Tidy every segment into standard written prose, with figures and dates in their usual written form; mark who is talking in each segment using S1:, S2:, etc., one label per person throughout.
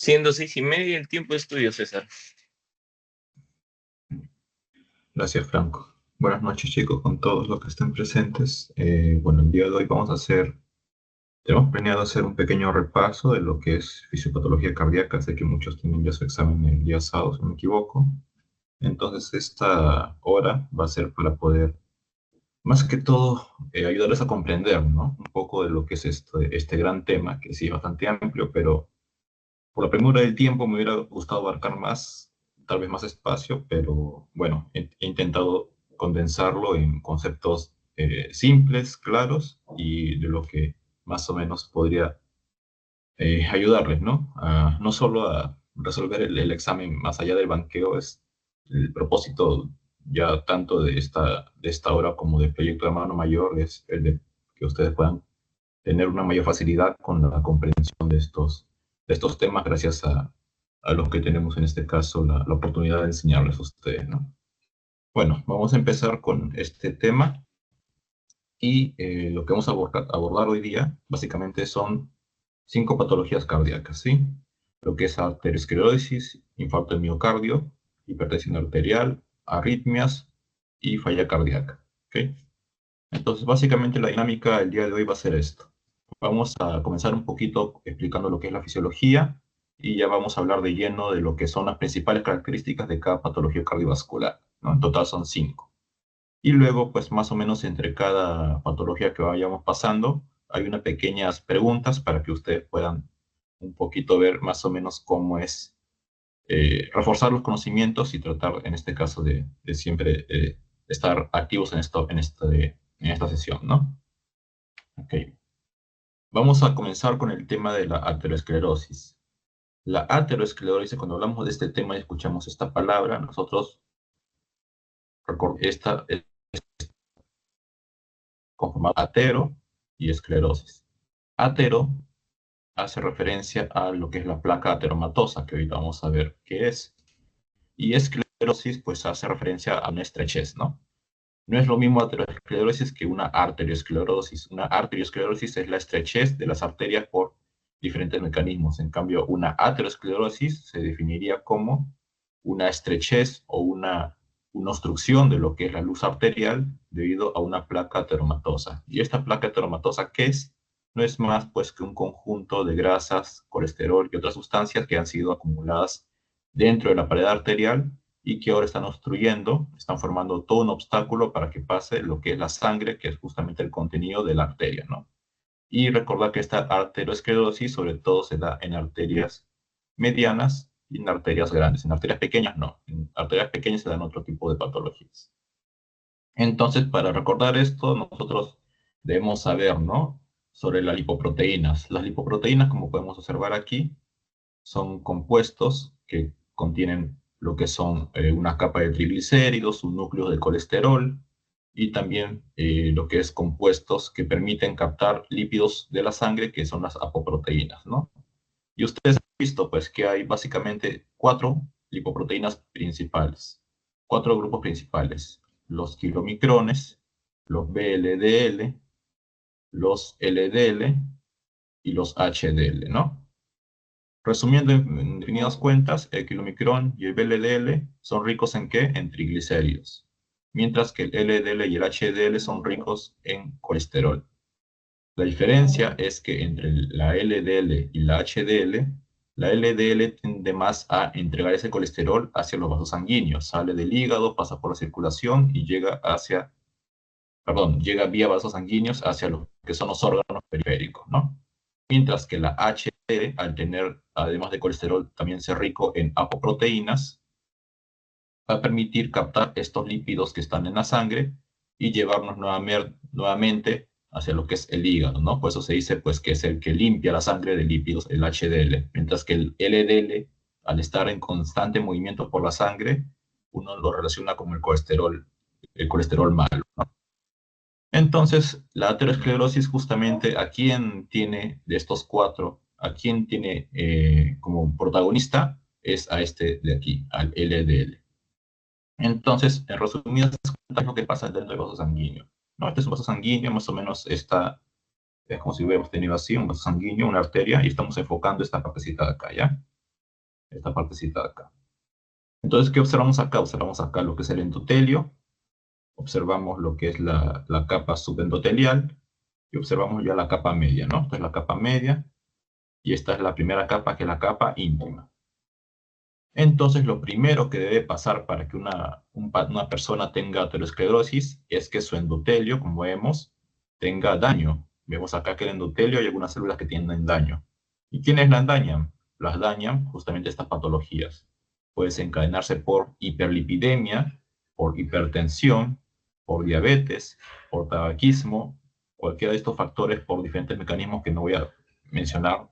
S1: Siendo 6:30 el tiempo de estudio, César.
S2: Gracias, Franco. Buenas noches, chicos, con todos los que estén presentes. Bueno, el día de hoy tenemos planeado hacer un pequeño repaso de lo que es fisiopatología cardíaca. Sé que muchos tienen ya su examen el día sábado, si no me equivoco. Entonces, esta hora va a ser para poder, más que todo, ayudarles a comprender, ¿no? Un poco de lo que es este gran tema, que sí es bastante amplio, pero por la premura del tiempo me hubiera gustado abarcar más, tal vez más espacio, pero bueno, he intentado condensarlo en conceptos simples, claros y de lo que más o menos podría ayudarles, ¿no? No solo a resolver el examen más allá del banqueo, es el propósito ya tanto de esta hora como del proyecto de mano mayor, es el de que ustedes puedan tener una mayor facilidad con la comprensión de estos temas gracias a los que tenemos en este caso la oportunidad de enseñarles a ustedes, ¿no? Bueno, vamos a empezar con este tema y lo que vamos a abordar hoy día básicamente son 5 patologías cardíacas, ¿sí? Lo que es arteriosclerosis, infarto de miocardio, hipertensión arterial, arritmias y falla cardíaca, ¿ok? Entonces, básicamente la dinámica del día de hoy va a ser esto. Vamos a comenzar un poquito explicando lo que es la fisiología y ya vamos a hablar de lleno de lo que son las principales características de cada patología cardiovascular, ¿no? En total son 5. Y luego, pues más o menos entre cada patología que vayamos pasando, hay unas pequeñas preguntas para que ustedes puedan un poquito ver más o menos cómo es reforzar los conocimientos y tratar, en este caso, de siempre estar activos en esta sesión, ¿no? Ok. Vamos a comenzar con el tema de la aterosclerosis. La aterosclerosis, cuando hablamos de este tema y escuchamos esta palabra, nosotros esta es conformada atero y esclerosis. Atero hace referencia a lo que es la placa ateromatosa, que ahorita vamos a ver qué es. Y esclerosis, pues hace referencia a una estrechez, ¿no? No es lo mismo aterosclerosis que una arteriosclerosis. Una arteriosclerosis es la estrechez de las arterias por diferentes mecanismos. En cambio, una aterosclerosis se definiría como una estrechez o una obstrucción de lo que es la luz arterial debido a una placa ateromatosa. ¿Y esta placa ateromatosa qué es? No es más pues que un conjunto de grasas, colesterol y otras sustancias que han sido acumuladas dentro de la pared arterial y que ahora están obstruyendo, están formando todo un obstáculo para que pase lo que es la sangre, que es justamente el contenido de la arteria, ¿no? Y recordar que esta arteriosclerosis sobre todo se da en arterias medianas y en arterias grandes. En arterias pequeñas no. En arterias pequeñas se dan otro tipo de patologías. Entonces, para recordar esto, nosotros debemos saber, ¿no? Sobre las lipoproteínas. Las lipoproteínas, como podemos observar aquí, son compuestos que contienen lo que son una capa de triglicéridos, un núcleo de colesterol y también lo que es compuestos que permiten captar lípidos de la sangre, que son las apoproteínas, ¿no? Y ustedes han visto, pues, que hay básicamente 4 lipoproteínas principales, 4 grupos principales: los kilomicrones, los VLDL, los LDL y los HDL, ¿no? Resumiendo, en definidas cuentas, el kilomicrón y el VLDL son ricos ¿en qué? En triglicéridos, mientras que el LDL y el HDL son ricos en colesterol. La diferencia es que entre la LDL y la LDL tiende más a entregar ese colesterol hacia los vasos sanguíneos, sale del hígado, pasa por la circulación y llega vía vasos sanguíneos hacia lo que son los órganos periféricos, ¿no? Mientras que la HDL, al tener, además de colesterol, también ser rico en apoproteínas, va a permitir captar estos lípidos que están en la sangre y llevarnos nuevamente hacia lo que es el hígado, ¿no? Por eso se dice, pues, que es el que limpia la sangre de lípidos, el HDL, mientras que el LDL, al estar en constante movimiento por la sangre, uno lo relaciona con el colesterol malo, ¿no? Entonces, la aterosclerosis justamente a quién tiene de estos 4, a quién tiene como protagonista es a este de aquí, al LDL. Entonces, en resumidas cuentas, lo que pasa dentro del vaso sanguíneo, ¿no? Este es un vaso sanguíneo, más o menos es como si hubiéramos tenido así un vaso sanguíneo, una arteria, y estamos enfocando esta partecita de acá, ¿ya? esta partecita de acá. Entonces, ¿qué observamos acá? Observamos acá lo que es el endotelio, observamos lo que es la capa subendotelial, y observamos ya la capa media, ¿no? Esta es la capa media, y esta es la primera capa, que es la capa íntima. Entonces, lo primero que debe pasar para que una persona tenga aterosclerosis es que su endotelio, como vemos, tenga daño. Vemos acá que el endotelio hay algunas células que tienen daño. ¿Y quiénes las dañan? Las dañan justamente estas patologías. Puede desencadenarse por hiperlipidemia, por hipertensión, por diabetes, por tabaquismo, cualquiera de estos factores por diferentes mecanismos que no voy a mencionar,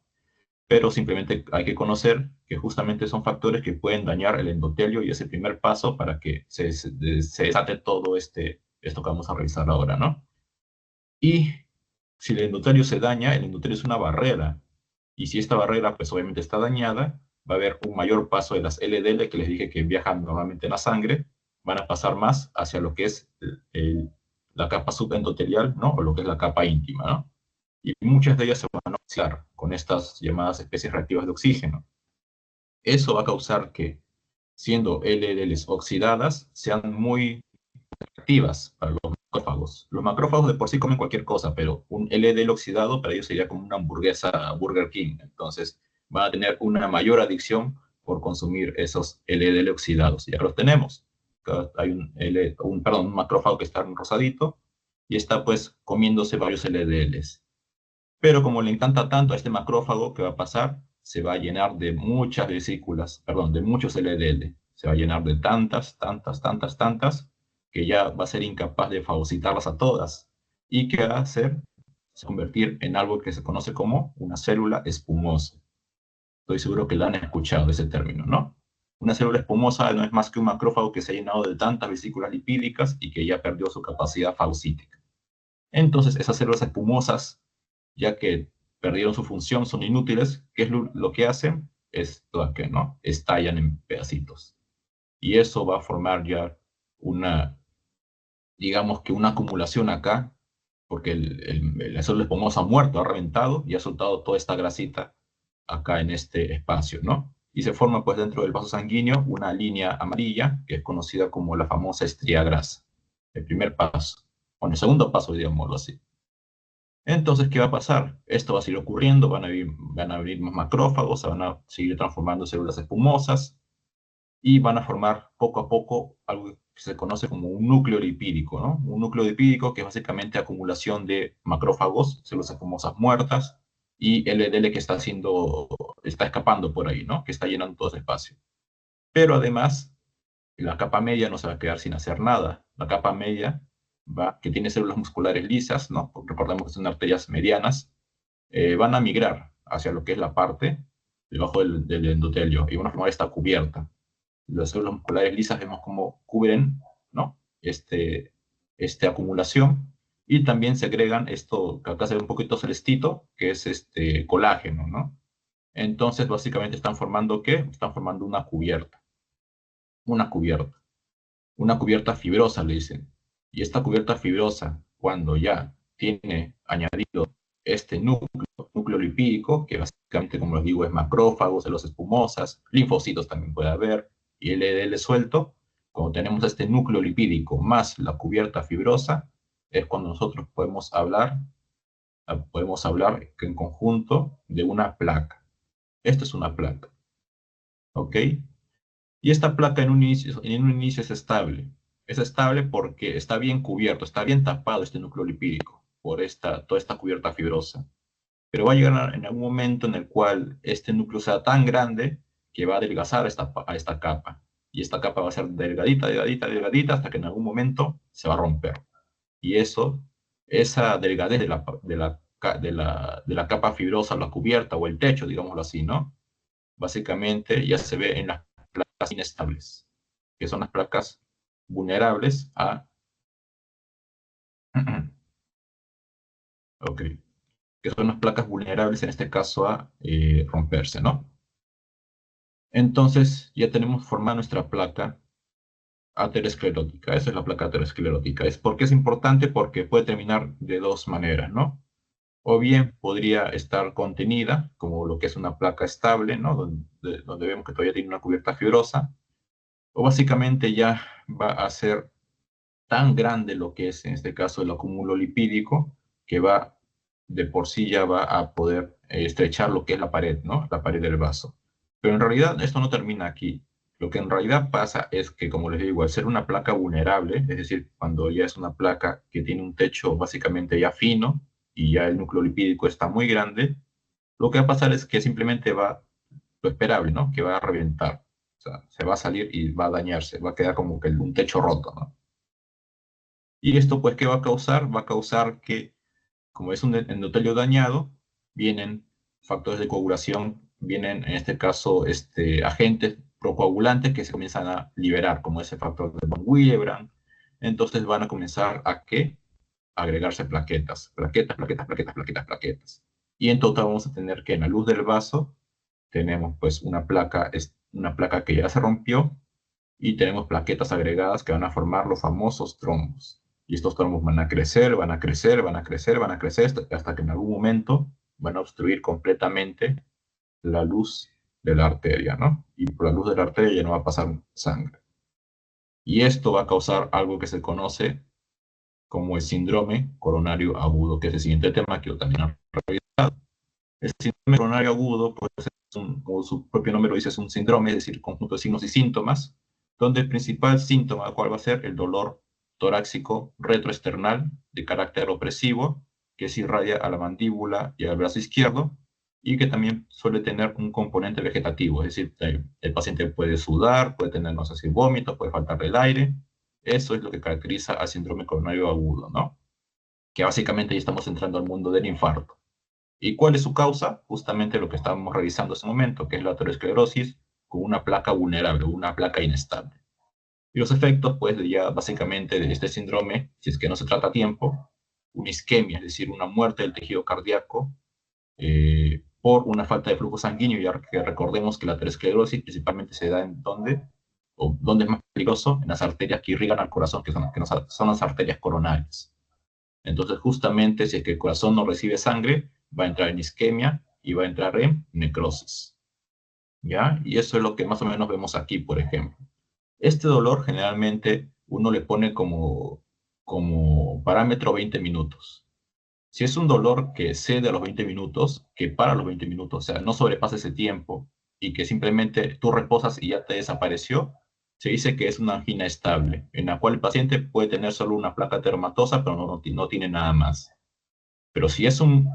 S2: pero simplemente hay que conocer que justamente son factores que pueden dañar el endotelio y es el primer paso para que se desate todo esto que vamos a revisar ahora, ¿no? Y si el endotelio se daña, el endotelio es una barrera, y si esta barrera pues obviamente está dañada, va a haber un mayor paso de las LDL que les dije que viajan normalmente en la sangre, van a pasar más hacia lo que es la capa subendotelial, ¿no? O lo que es la capa íntima, ¿no? Y muchas de ellas se van a oxidar con estas llamadas especies reactivas de oxígeno. Eso va a causar que, siendo LDLs oxidadas, sean muy activas para los macrófagos. Los macrófagos de por sí comen cualquier cosa, pero un LDL oxidado para ellos sería como una hamburguesa Burger King. Entonces, van a tener una mayor adicción por consumir esos LDL oxidados. Ya los tenemos. Hay un macrófago que está rosadito y está pues comiéndose varios LDLs. Pero como le encanta tanto a este macrófago, ¿qué va a pasar? Se va a llenar de muchas vesículas, perdón, de muchos LDL. Se va a llenar de tantas, tantas, tantas, tantas, que ya va a ser incapaz de fagocitarlas a todas. ¿Y qué va a hacer? Se va a convertir en algo que se conoce como una célula espumosa. Estoy seguro que la han escuchado ese término, ¿no? Una célula espumosa no es más que un macrófago que se ha llenado de tantas vesículas lipídicas y que ya perdió su capacidad fagocítica. Entonces, esas células espumosas, ya que perdieron su función, son inútiles. ¿Qué es lo que hacen? Esto que, ¿no? Estallan en pedacitos. Y eso va a formar ya una, digamos que una acumulación acá, porque la célula espumosa ha muerto, ha reventado y ha soltado toda esta grasita acá en este espacio, ¿no? Y se forma pues dentro del vaso sanguíneo una línea amarilla que es conocida como la famosa estría grasa. El primer paso. Bueno, el segundo paso, digámoslo así. Entonces, ¿qué va a pasar? Esto va a seguir ocurriendo, van a abrir más macrófagos, se van a seguir transformando en células espumosas y van a formar poco a poco algo que se conoce como un núcleo lipídico, ¿no? Un núcleo lipídico que es básicamente acumulación de macrófagos, células espumosas muertas y LDL que está escapando por ahí, ¿no? Que está llenando todo ese espacio. Pero además, la capa media no se va a quedar sin hacer nada. La capa media que tiene células musculares lisas, ¿no? Recordemos que son arterias medianas, van a migrar hacia lo que es la parte debajo del endotelio y van a formar esta cubierta. Las células musculares lisas vemos cómo cubren, ¿no? Esta acumulación y también se agregan esto, que acá se ve un poquito celestito, que es este colágeno, ¿no? Entonces, básicamente están formando, ¿qué? Están formando una cubierta. Una cubierta. Una cubierta fibrosa, le dicen. Y esta cubierta fibrosa, cuando ya tiene añadido este núcleo lipídico, que básicamente, como les digo, es macrófagos, células espumosas, linfocitos también puede haber, y LDL suelto, cuando tenemos este núcleo lipídico más la cubierta fibrosa, es cuando nosotros podemos hablar en conjunto de una placa. Esto es una placa, ¿ok? Y esta placa en un inicio es estable. Es estable porque está bien cubierto, está bien tapado este núcleo lipídico por toda esta cubierta fibrosa. Pero va a llegar en algún momento en el cual este núcleo sea tan grande que va a adelgazar a esta capa. Y esta capa va a ser delgadita, delgadita, delgadita, hasta que en algún momento se va a romper. Y esa delgadez de la capa fibrosa, la cubierta o el techo, digámoslo así, ¿no? Básicamente ya se ve en las placas inestables, que son las placas vulnerables ok, que son las placas vulnerables en este caso a romperse, ¿no? Entonces ya tenemos formada nuestra placa aterosclerótica. Esa es la placa aterosclerótica. ¿Por qué es importante? Porque puede terminar de dos maneras, ¿no? o bien podría estar contenida, como lo que es una placa estable, ¿no? Donde vemos que todavía tiene una cubierta fibrosa, o básicamente ya va a ser tan grande lo que es, en este caso, el acúmulo lipídico, que va, de por sí ya va a poder estrechar lo que es la pared, ¿no? La pared del vaso. Pero en realidad esto no termina aquí. Lo que en realidad pasa es que, como les digo, al ser una placa vulnerable, es decir, cuando ya es una placa que tiene un techo básicamente ya fino y ya el núcleo lipídico está muy grande, lo que va a pasar es que simplemente va, lo esperable, ¿no? Que va a reventar. O sea, se va a salir y va a dañarse, va a quedar como que un techo roto, ¿no? Y esto, pues, ¿qué va a causar? Va a causar que, como es un endotelio dañado, vienen factores de coagulación, vienen, en este caso, agentes procoagulantes que se comienzan a liberar, como ese factor de von Willebrand. Entonces van a comenzar a ¿qué? A agregarse plaquetas, plaquetas, plaquetas, plaquetas, plaquetas, plaquetas. Y en total vamos a tener que en la luz del vaso tenemos pues una placa que ya se rompió, y tenemos plaquetas agregadas que van a formar los famosos trombos. Y estos trombos van a crecer, van a crecer, van a crecer, van a crecer, hasta que en algún momento van a obstruir completamente la luz de la arteria, ¿no? Y por la luz de la arteria ya no va a pasar sangre. Y esto va a causar algo que se conoce como el síndrome coronario agudo, que es el siguiente tema que yo también he revisado. El síndrome coronario agudo, pues, como su propio nombre lo dice, es un síndrome, es decir, conjunto de signos y síntomas, donde el principal síntoma, cuál va a ser el dolor torácico retroesternal de carácter opresivo, que se irradia a la mandíbula y al brazo izquierdo, y que también suele tener un componente vegetativo, es decir, el paciente puede sudar, puede tener, no sé si vómitos, puede faltarle el aire. Eso es lo que caracteriza al síndrome coronario agudo, ¿no? Que básicamente ya estamos entrando al mundo del infarto. ¿Y cuál es su causa? Justamente lo que estábamos revisando en ese momento, que es la aterosclerosis con una placa vulnerable, una placa inestable. Y los efectos, pues, ya básicamente de este síndrome, si es que no se trata a tiempo, una isquemia, es decir, una muerte del tejido cardíaco por una falta de flujo sanguíneo, ya que recordemos que la aterosclerosis principalmente se da en donde, o donde es más peligroso, en las arterias que irrigan al corazón, que son las arterias coronarias. Entonces, justamente, si es que el corazón no recibe sangre, va a entrar en isquemia y va a entrar en necrosis, ¿ya? Y eso es lo que más o menos vemos aquí, por ejemplo. Este dolor generalmente uno le pone como parámetro 20 minutos. Si es un dolor que cede a los 20 minutos, que para los 20 minutos, o sea, no sobrepasa ese tiempo y que simplemente tú reposas y ya te desapareció, se dice que es una angina estable, en la cual el paciente puede tener solo una placa termatosa, pero no tiene nada más. Pero si es un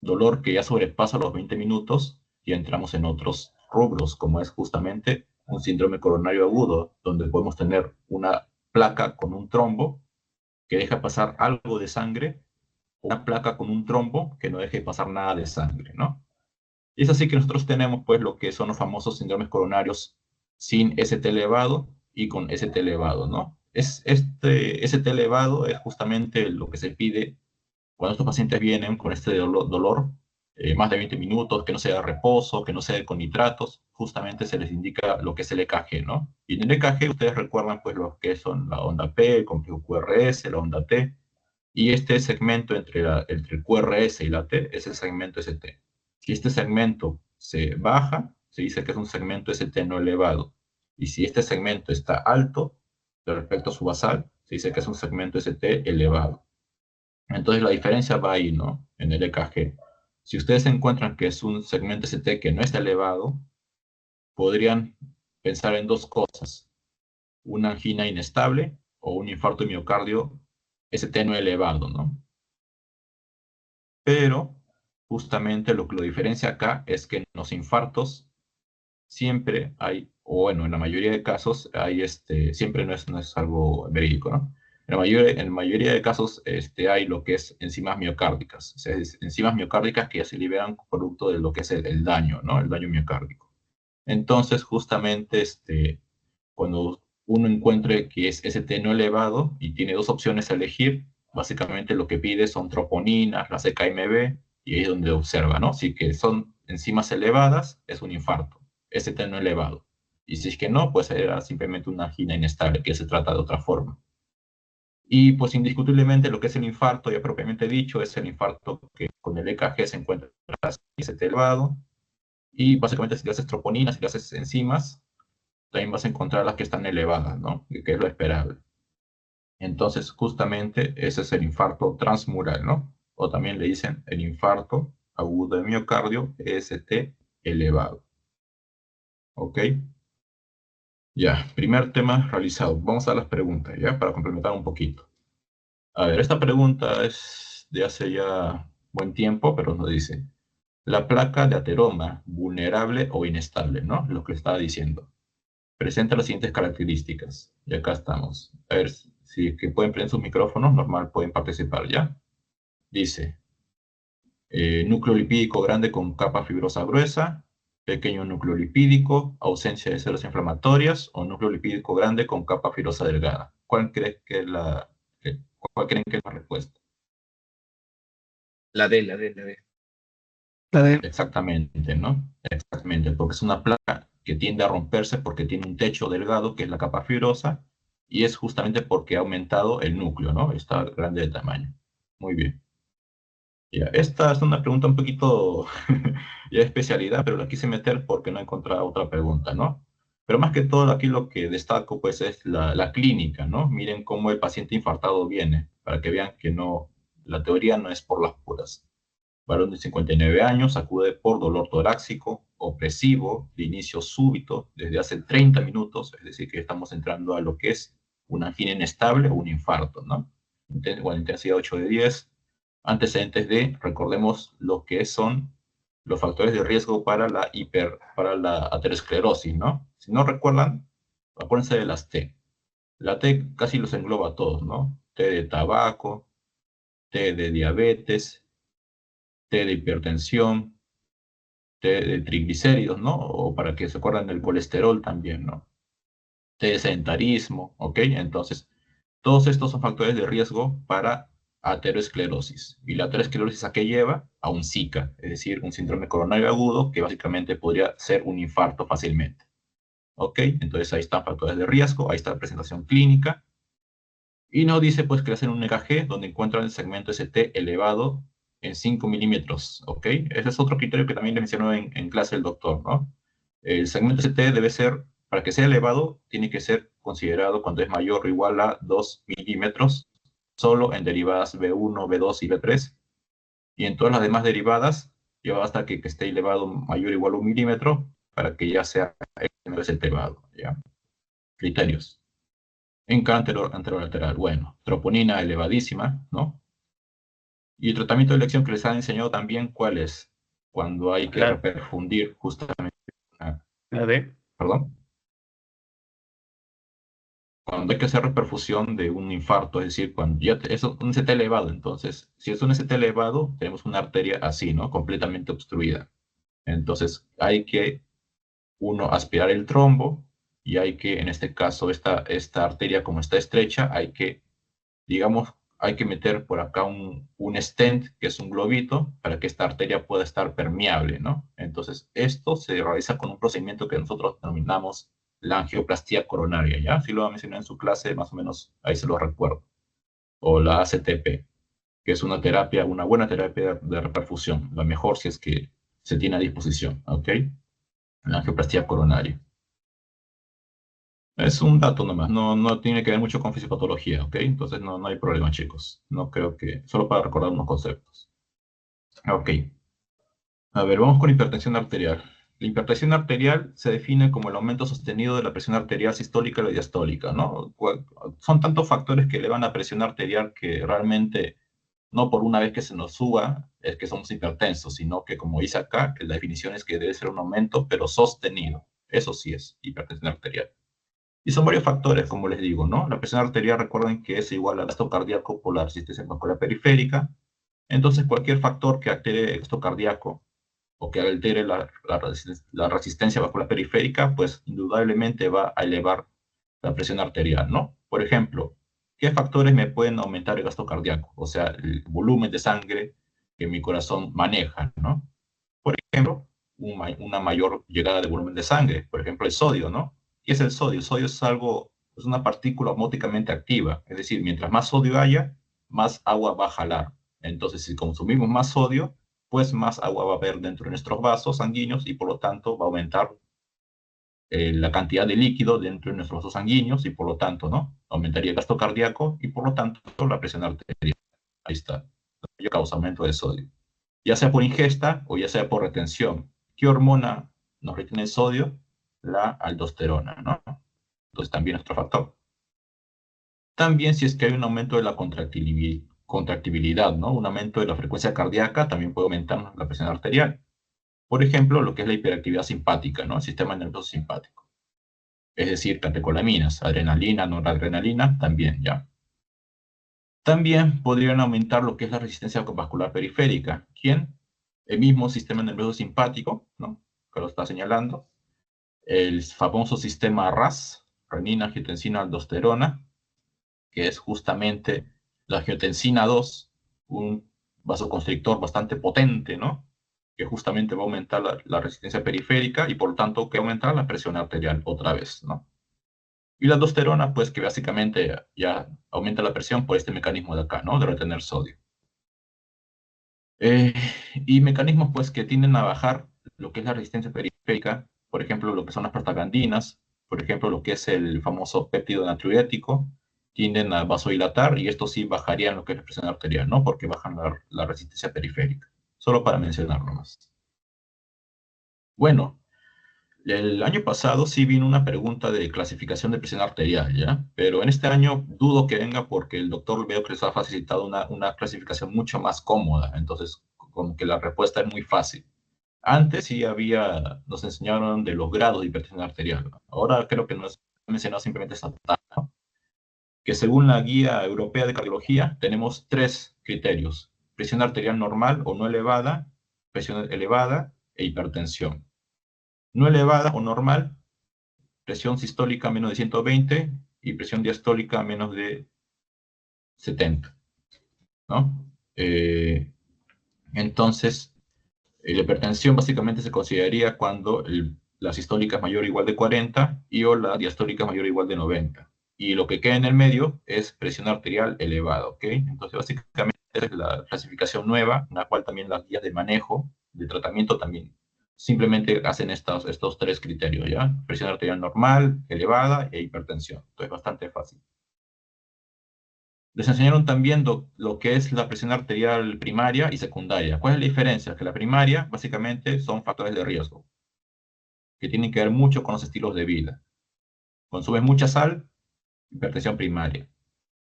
S2: dolor que ya sobrepasa los 20 minutos, ya entramos en otros rubros, como es justamente un síndrome coronario agudo, donde podemos tener una placa con un trombo que deja pasar algo de sangre, o una placa con un trombo que no deje pasar nada de sangre, ¿no? Y es así que nosotros tenemos, pues, lo que son los famosos síndromes coronarios sin ST elevado y con ST elevado, ¿no? Este ST elevado es justamente lo que se pide cuando estos pacientes vienen con este dolor más de 20 minutos, que no sea de reposo, que no sea con nitratos, justamente se les indica lo que es el EKG, ¿no? Y en el EKG ustedes recuerdan pues lo que son la onda P, el complejo QRS, la onda T, y este segmento entre el QRS y la T es el segmento ST. Si este segmento se baja, se dice que es un segmento ST no elevado. Y si este segmento está alto respecto a su basal, se dice que es un segmento ST elevado. Entonces la diferencia va ahí, ¿no? En el EKG. Si ustedes encuentran que es un segmento ST que no está elevado, podrían pensar en dos cosas: una angina inestable o un infarto de miocardio ST no elevado, ¿no? Pero justamente lo que lo diferencia acá es que en los infartos siempre hay, o bueno, en la mayoría de casos, hay siempre no es algo verídico, ¿no? En la mayoría de casos hay lo que es enzimas miocárdicas, o sea, enzimas miocárdicas que ya se liberan producto de lo que es el daño, ¿no? El daño miocárdico. Entonces, justamente, cuando uno encuentre que es ST no elevado y tiene dos opciones a elegir, básicamente lo que pide son troponinas, la CKMB, y ahí es donde observa, ¿no? Si que son enzimas elevadas, es un infarto, ST no elevado. Y si es que no, pues era simplemente una angina inestable, que se trata de otra forma. Y pues indiscutiblemente lo que es el infarto, ya propiamente dicho, es el infarto que con el EKG se encuentra IST elevado, y básicamente si le haces troponina, si le haces enzimas, también vas a encontrar las que están elevadas, ¿no? Que es lo esperable. Entonces, justamente ese es el infarto transmural, ¿no? O también le dicen el infarto agudo de miocardio, EST elevado. ¿Ok? Ya, primer tema realizado. Vamos a las preguntas, ¿ya? Para complementar un poquito. A ver, esta pregunta es de hace ya buen tiempo, pero nos dice, la placa de ateroma, vulnerable o inestable, ¿no? Lo que estaba diciendo. Presenta las siguientes características. Y acá estamos. A ver, si es que pueden prender sus micrófonos, normal, pueden participar, ¿ya? Dice, núcleo lipídico grande con capa fibrosa gruesa, pequeño núcleo lipídico, ausencia de células inflamatorias o núcleo lipídico grande con capa fibrosa delgada. ¿Cuál creen que es la respuesta?
S1: La D, la D, la D.
S3: La de,
S2: Exactamente, ¿no? Exactamente, porque es una placa que tiende a romperse porque tiene un techo delgado, que es la capa fibrosa, y es justamente porque ha aumentado el núcleo, ¿no? Está grande de tamaño. Muy bien. Ya, esta es una pregunta un poquito ya de especialidad, pero la quise meter porque no encontraba otra pregunta, ¿no? Pero más que todo aquí lo que destaco pues es la clínica, ¿no? Miren cómo el paciente infartado viene, para que vean que no, la teoría no es por las puras. Varón de 59 años, acude por dolor torácico, opresivo, de inicio súbito, desde hace 30 minutos, es decir, que estamos entrando a lo que es una angina inestable o un infarto, ¿no? Bueno, intensidad 8 de 10, antecedentes de, recordemos lo que son los factores de riesgo para la aterosclerosis, ¿no? Si no recuerdan, acuérdense de las T. La T casi los engloba a todos, ¿no? T de tabaco, T de diabetes, T de hipertensión, T de triglicéridos, ¿no? O para que se acuerden del colesterol también, ¿no? T de sedentarismo, ¿ok? Entonces, todos estos son factores de riesgo para aterosclerosis. ¿Y la aterosclerosis a qué lleva? A un SICA, es decir, un síndrome coronario agudo que básicamente podría ser un infarto fácilmente. ¿Ok? Entonces ahí están factores de riesgo, ahí está la presentación clínica. Y nos dice pues que hacen un EKG donde encuentran el segmento ST elevado en 5 milímetros, ¿ok? Ese es otro criterio que también le mencionó en clase el doctor, ¿no? El segmento ST debe ser, para que sea elevado, tiene que ser considerado cuando es mayor o igual a 2 milímetros, solo en derivadas B1, B2 y B3, y en todas las demás derivadas, ya basta que esté elevado mayor o igual a 1 milímetro para que ya sea el segmento ST elevado, ¿ya? Criterios. En anterolateral, bueno, troponina elevadísima, ¿no? Y el tratamiento de elección que les han enseñado también, ¿cuál es? Cuando hay que reperfundir justamente,
S3: la de,
S2: perdón, cuando hay que hacer reperfusión de un infarto, es decir, cuando ya es un ST elevado, entonces, si es un ST elevado, tenemos una arteria así, ¿no? Completamente obstruida. Entonces, hay que, uno, aspirar el trombo, y hay que, en este caso, esta arteria como está estrecha, hay que digamos, hay que meter por acá un stent, que es un globito, para que esta arteria pueda estar permeable, ¿no? Entonces, esto se realiza con un procedimiento que nosotros denominamos la angioplastía coronaria, ¿ya? Si lo mencioné en su clase, más o menos ahí se lo recuerdo. O la ACTP, que es una terapia, una buena terapia de reperfusión, la mejor si es que se tiene a disposición, ¿ok? La angioplastía coronaria. Es un dato nomás, no tiene que ver mucho con fisiopatología, ¿ok? Entonces no hay problema, chicos. No creo que, solo para recordar unos conceptos. Ok, a ver, vamos con hipertensión arterial. La hipertensión arterial se define como el aumento sostenido de la presión arterial sistólica y diastólica, ¿no? Son tantos factores que elevan la presión arterial que realmente no por una vez que se nos suba es que somos hipertensos, sino que como dice acá, que la definición es que debe ser un aumento, pero sostenido. Eso sí es hipertensión arterial. Y son varios factores, como les digo, ¿no? La presión arterial, recuerden que es igual al gasto cardíaco por la resistencia vascular periférica. Entonces, cualquier factor que altere el gasto cardíaco o que altere la resistencia vascular periférica, pues indudablemente va a elevar la presión arterial, ¿no? Por ejemplo, ¿qué factores me pueden aumentar el gasto cardíaco? O sea, el volumen de sangre que mi corazón maneja, ¿no? Por ejemplo, una mayor llegada de volumen de sangre, por ejemplo, el sodio, ¿no? ¿Qué es el sodio? El sodio es algo, es una partícula osmóticamente activa, es decir, mientras más sodio haya, más agua va a jalar. Entonces, si consumimos más sodio, pues más agua va a haber dentro de nuestros vasos sanguíneos y por lo tanto va a aumentar la cantidad de líquido dentro de nuestros vasos sanguíneos y por lo tanto, ¿no? Aumentaría el gasto cardíaco y por lo tanto la presión arterial. Ahí está. Ello causa aumento de sodio. Ya sea por ingesta o ya sea por retención. ¿Qué hormona nos retiene el sodio? La aldosterona, ¿no? Entonces también es otro factor. También si es que hay un aumento de la contractibilidad, ¿no? Un aumento de la frecuencia cardíaca también puede aumentar la presión arterial. Por ejemplo, lo que es la hiperactividad simpática, ¿no? El sistema nervioso simpático. Es decir, catecolaminas, adrenalina, noradrenalina, también, ¿ya? También podrían aumentar lo que es la resistencia vascular periférica. ¿Quién? El mismo sistema nervioso simpático, ¿no? Que lo está señalando. El famoso sistema RAS, renina, angiotensina, aldosterona, que es justamente la angiotensina 2, un vasoconstrictor bastante potente, ¿no? Que justamente va a aumentar la resistencia periférica y por lo tanto que va a aumentar la presión arterial otra vez, ¿no? Y la aldosterona, pues que básicamente ya aumenta la presión por este mecanismo de acá, ¿no? De retener sodio. Y mecanismos, pues, que tienden a bajar lo que es la resistencia periférica, por ejemplo, lo que son las prostaglandinas, por ejemplo, lo que es el famoso péptido natriurético, tienden a vasodilatar y esto sí bajarían lo que es la presión arterial, ¿no? Porque bajan la resistencia periférica. Solo para mencionarlo más. Bueno, el año pasado sí vino una pregunta de clasificación de presión arterial, ¿ya? Pero en este año dudo que venga porque el doctor veo que les ha facilitado una clasificación mucho más cómoda. Entonces, como que la respuesta es muy fácil. Antes sí nos enseñaron de los grados de hipertensión arterial, ¿no? Ahora creo que nos han mencionado simplemente esta tabla, ¿no? Que según la Guía Europea de Cardiología tenemos tres criterios: presión arterial normal o no elevada, presión elevada e hipertensión. No elevada o normal, presión sistólica menos de 120 y presión diastólica menos de 70, ¿no? Entonces, la hipertensión básicamente se consideraría cuando la sistólica es mayor o igual de 40 y o la diastólica es mayor o igual de 90. Y lo que queda en el medio es presión arterial elevada, ¿ok? Entonces, básicamente es la clasificación nueva, en la cual también las guías de manejo, de tratamiento también simplemente hacen estos tres criterios, ¿ya? Presión arterial normal, elevada e hipertensión. Entonces, bastante fácil. Les enseñaron también lo que es la presión arterial primaria y secundaria. ¿Cuál es la diferencia? Que la primaria básicamente son factores de riesgo, que tienen que ver mucho con los estilos de vida. Consumes mucha sal, hipertensión primaria.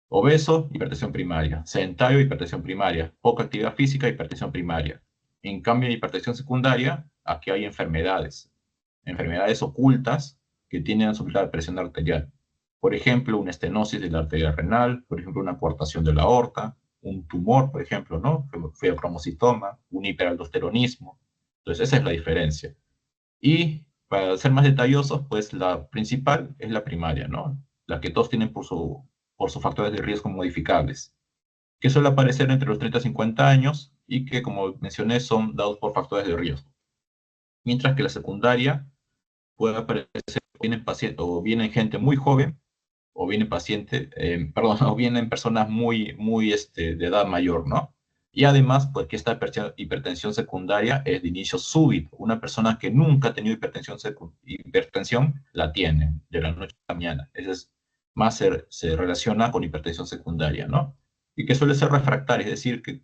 S2: Obeso, hipertensión primaria. Sedentario, hipertensión primaria. Poca actividad física, hipertensión primaria. En cambio, en hipertensión secundaria, aquí hay enfermedades. Enfermedades ocultas que tienden a subir la presión arterial. Por ejemplo, una estenosis de la arteria renal, por ejemplo, una coartación de la aorta, un tumor, por ejemplo, ¿no? Feocromocitoma, un hiperaldosteronismo. Entonces, esa es la diferencia. Y para ser más detallosos, pues la principal es la primaria, ¿no? La que todos tienen por sus factores de riesgo modificables, que suele aparecer entre los 30 y 50 años y que, como mencioné, son dados por factores de riesgo. Mientras que la secundaria puede aparecer o bien en gente muy joven, o bien en o bien en personas de edad mayor, ¿no? Y además, pues que esta hipertensión secundaria es de inicio súbito. Una persona que nunca ha tenido hipertensión la tiene de la noche a la mañana. Eso es más se relaciona con hipertensión secundaria, ¿no? Y que suele ser refractaria, es decir, que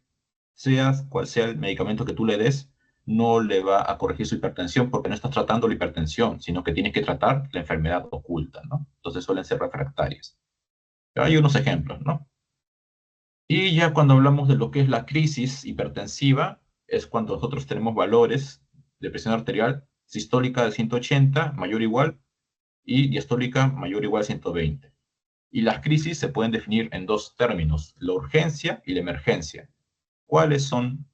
S2: cual sea el medicamento que tú le des, no le va a corregir su hipertensión porque no estás tratando la hipertensión, sino que tienes que tratar la enfermedad oculta, ¿no? Entonces suelen ser refractarias. Pero hay unos ejemplos, ¿no? Y ya cuando hablamos de lo que es la crisis hipertensiva, es cuando nosotros tenemos valores de presión arterial sistólica de 180, mayor o igual, y diastólica mayor o igual a 120. Y las crisis se pueden definir en dos términos: la urgencia y la emergencia. ¿Cuáles son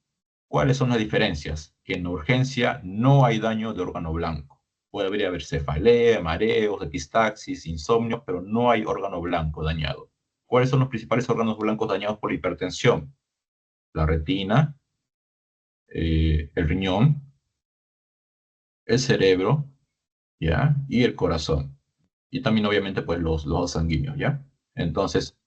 S2: las diferencias? Que en la urgencia no hay daño de órgano blanco. Puede haber cefalea, mareos, epistaxis, insomnio, pero no hay órgano blanco dañado. ¿Cuáles son los principales órganos blancos dañados por la hipertensión? La retina, el riñón, el cerebro, ¿ya? Y el corazón. Y también, obviamente, pues los sanguíneos, ¿ya? Entonces,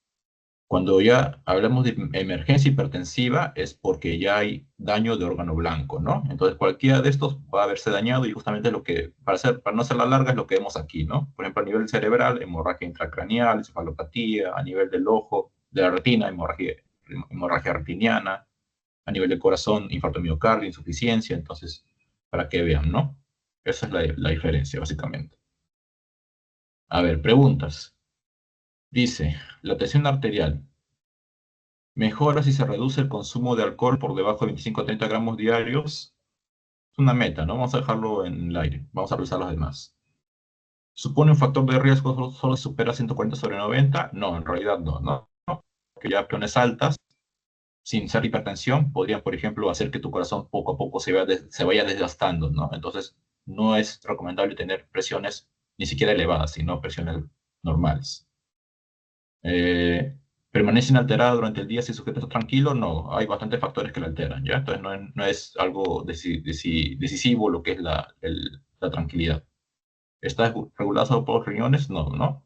S2: Cuando ya hablamos de emergencia hipertensiva es porque ya hay daño de órgano blanco, ¿no? Entonces cualquiera de estos va a haberse dañado y justamente lo que, para no hacerla larga, es lo que vemos aquí, ¿no? Por ejemplo, a nivel cerebral, hemorragia intracraneal, encefalopatía; a nivel del ojo, de la retina, hemorragia retiniana; a nivel del corazón, infarto miocardio, insuficiencia. Entonces, para que vean, ¿no? Esa es la diferencia, básicamente. A ver, preguntas. Dice, la tensión arterial mejora si se reduce el consumo de alcohol por debajo de 25 a 30 gramos diarios. Es una meta, ¿no? Vamos a dejarlo en el aire. Vamos a revisar los demás. ¿Supone un factor de riesgo solo si supera 140/90? No, en realidad no, ¿no? Porque ya presiones altas, sin ser hipertensión, podrían, por ejemplo, hacer que tu corazón poco a poco se vaya desgastando, ¿no? Entonces, no es recomendable tener presiones ni siquiera elevadas, sino presiones normales. ¿Permanece inalterada durante el día si el sujeto está tranquilo? No, hay bastantes factores que la alteran, ¿ya? Entonces no es algo decisivo lo que es la tranquilidad. ¿Está regulado por los riñones? No, no.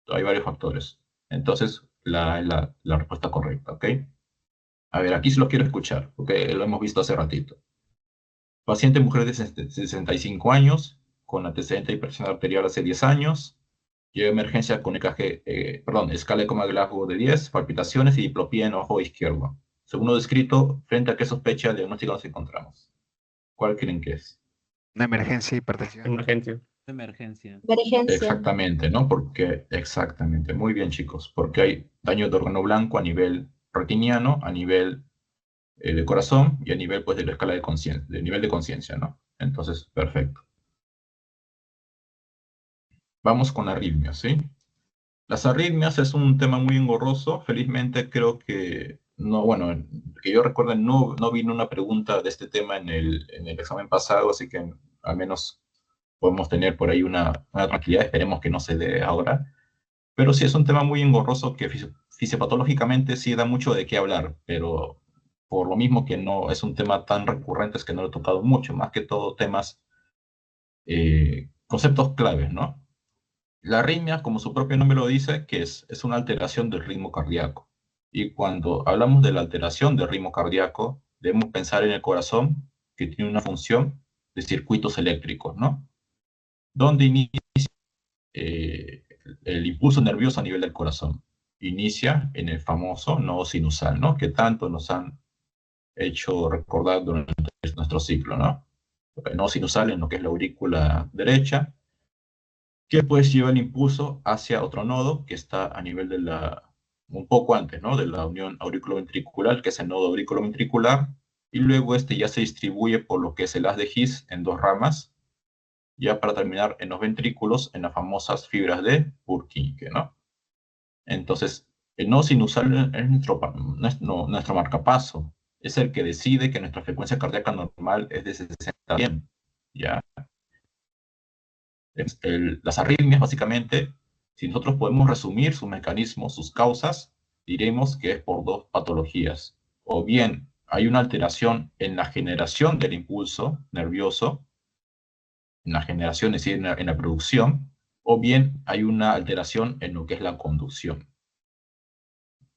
S2: Hay varios factores. Entonces, la respuesta correcta, ¿ok? A ver, aquí sí lo quiero escuchar, porque lo hemos visto hace ratito. Paciente mujer de 65 años, con antecedente de hipertensión arterial hace 10 años, llega a emergencia con escala de coma Glasgow de 10, palpitaciones y diplopía en ojo izquierdo. Según lo descrito, frente a qué sospecha el diagnóstico nos encontramos. ¿Cuál creen que es?
S3: Una emergencia, hipertensión.
S1: Emergencia.
S4: Emergencia.
S5: Emergencia.
S2: Exactamente, ¿no? Porque, exactamente, muy bien, chicos, porque hay daño de órgano blanco a nivel retiniano, a nivel de corazón y a nivel, pues, de la escala de conciencia, de nivel de conciencia, ¿no? Entonces, perfecto. Vamos con arritmias, ¿sí? Las arritmias es un tema muy engorroso. Felizmente creo que no, bueno, que yo recuerde, no vino una pregunta de este tema en el examen pasado, así que al menos podemos tener por ahí una tranquilidad. Esperemos que no se dé ahora. Pero sí es un tema muy engorroso que fisiopatológicamente sí da mucho de qué hablar, pero por lo mismo que no es un tema tan recurrente, es que no lo he tocado mucho, más que todo temas, conceptos claves, ¿no? La arritmia, como su propio nombre lo dice, que es una alteración del ritmo cardíaco. Y cuando hablamos de la alteración del ritmo cardíaco, debemos pensar en el corazón, que tiene una función de circuitos eléctricos, ¿no? Donde inicia el impulso nervioso a nivel del corazón. Inicia en el famoso nodo sinusal, ¿no? Que tanto nos han hecho recordar durante nuestro ciclo, ¿no? El nodo sinusal en lo que es la aurícula derecha, que pues lleva el impulso hacia otro nodo que está a nivel de un poco antes, ¿no? De la unión auriculoventricular, que es el nodo auriculoventricular, y luego este ya se distribuye por lo que es el haz de His en dos ramas, ya para terminar en los ventrículos, en las famosas fibras de Purkinje, ¿no? Entonces, el nodo sinusal es nuestro marcapaso, es el que decide que nuestra frecuencia cardíaca normal es de 60 bien, ¿ya? Las arritmias, básicamente, si nosotros podemos resumir sus mecanismos, sus causas, diremos que es por dos patologías. O bien hay una alteración en la generación del impulso nervioso, en la generación, es decir, en la producción, o bien hay una alteración en lo que es la conducción,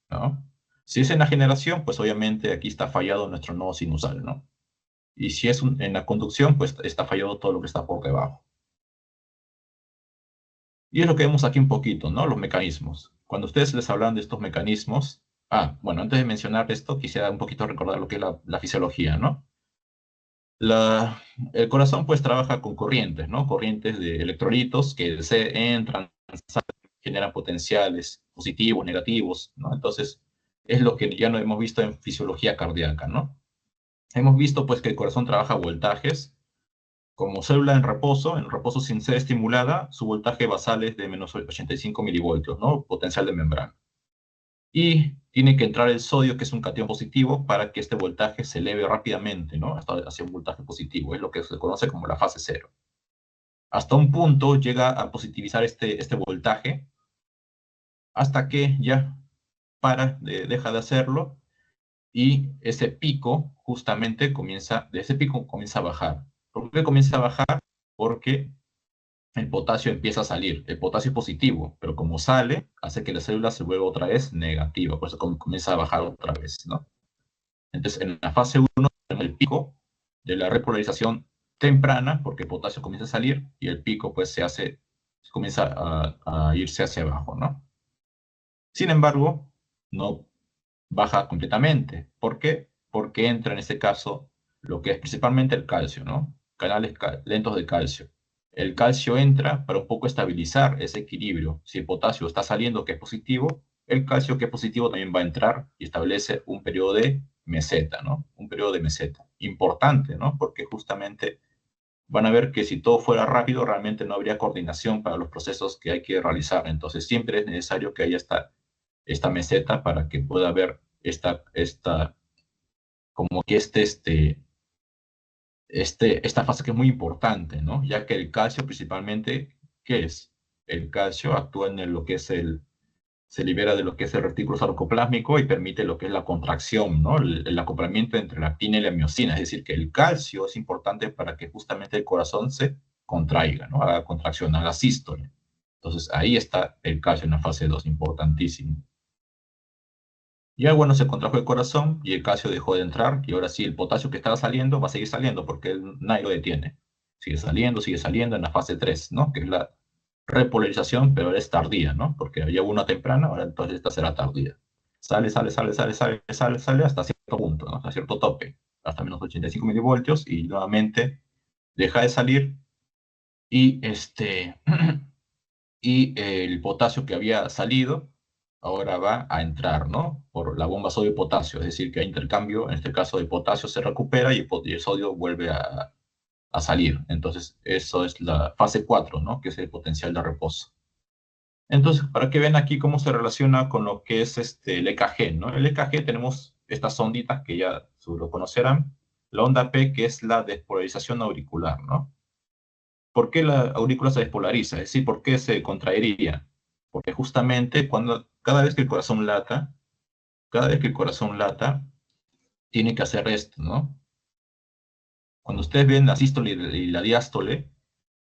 S2: ¿no? Si es en la generación, pues obviamente aquí está fallado nuestro nodo sinusal, ¿no? Y si es en la conducción, pues está fallado todo lo que está por debajo. Y es lo que vemos aquí un poquito, ¿no? Los mecanismos. Cuando ustedes les hablan de estos mecanismos, bueno, antes de mencionar esto, quisiera un poquito recordar lo que es la fisiología, ¿no? El corazón, pues, trabaja con corrientes, ¿no? Corrientes de electrolitos que se entran, salen, generan potenciales positivos, negativos, ¿no? Entonces, es lo que ya no hemos visto en fisiología cardíaca, ¿no? Hemos visto, pues, que el corazón trabaja a voltajes. Como célula en reposo sin ser estimulada, su voltaje basal es de menos 85 milivoltios, ¿no? Potencial de membrana. Y tiene que entrar el sodio, que es un catión positivo, para que este voltaje se eleve rápidamente, ¿no? Hasta hacia un voltaje positivo. Es lo que se conoce como la fase cero. Hasta un punto llega a positivizar este voltaje, hasta que ya deja de hacerlo, y ese pico justamente comienza a bajar. ¿Por qué comienza a bajar? Porque
S4: el potasio empieza a salir. El potasio es positivo, pero como sale, hace que la célula se vuelva otra vez negativa, por eso comienza a bajar otra vez, ¿no? Entonces, en la fase 1 tenemos el pico de la repolarización temprana, porque el potasio comienza a salir, y el pico pues comienza a irse hacia abajo, ¿no? Sin embargo, no baja completamente. ¿Por qué? Porque entra en este caso lo que es principalmente el calcio, ¿no? Canales lentos de calcio. El calcio entra para un poco estabilizar ese equilibrio. Si el potasio está saliendo, que es positivo, el calcio, que es positivo, también va a entrar y establece un periodo de meseta, ¿no? Un periodo de meseta. Importante, ¿no? Porque justamente van a ver que si todo fuera rápido, realmente no habría coordinación para los procesos que hay que realizar. Entonces, siempre es necesario que haya esta meseta para que pueda haber como que esta fase que es muy importante, ¿no? Ya que el calcio principalmente, ¿qué es? El calcio actúa en lo que es se libera de lo que es el retículo sarcoplásmico y permite lo que es la contracción, ¿no? El acoplamiento entre la actina y la miosina, es decir, que el calcio es importante para que justamente el corazón se contraiga, ¿no? Haga contracción, haga sístole. Entonces, ahí está el calcio en la fase 2, importantísimo. Ya bueno, se contrajo el corazón y el calcio dejó de entrar, y ahora sí, el potasio que estaba saliendo va a seguir saliendo porque nadie lo detiene. Sigue saliendo en la fase 3, ¿no? Que es la repolarización, pero es tardía, ¿no? Porque había una temprana, ahora entonces esta será tardía. Sale hasta cierto punto, ¿no? Hasta cierto tope, hasta menos 85 milivoltios, y nuevamente deja de salir, y, y el potasio que había salido ahora va a entrar, ¿no? Por la bomba sodio-potasio, es decir, que hay intercambio, en este caso de potasio se recupera y el sodio vuelve a salir. Entonces, eso es la fase 4, ¿no? Que es el potencial de reposo. Entonces, para que vean aquí cómo se relaciona con lo que es el EKG, ¿no? El EKG tenemos estas onditas que ya lo conocerán, la onda P, que es la despolarización auricular, ¿no? ¿Por qué la aurícula se despolariza? Es decir, ¿por qué se contraería? Porque justamente cada vez que el corazón lata, tiene que hacer esto, ¿no? Cuando ustedes ven la sístole y la diástole,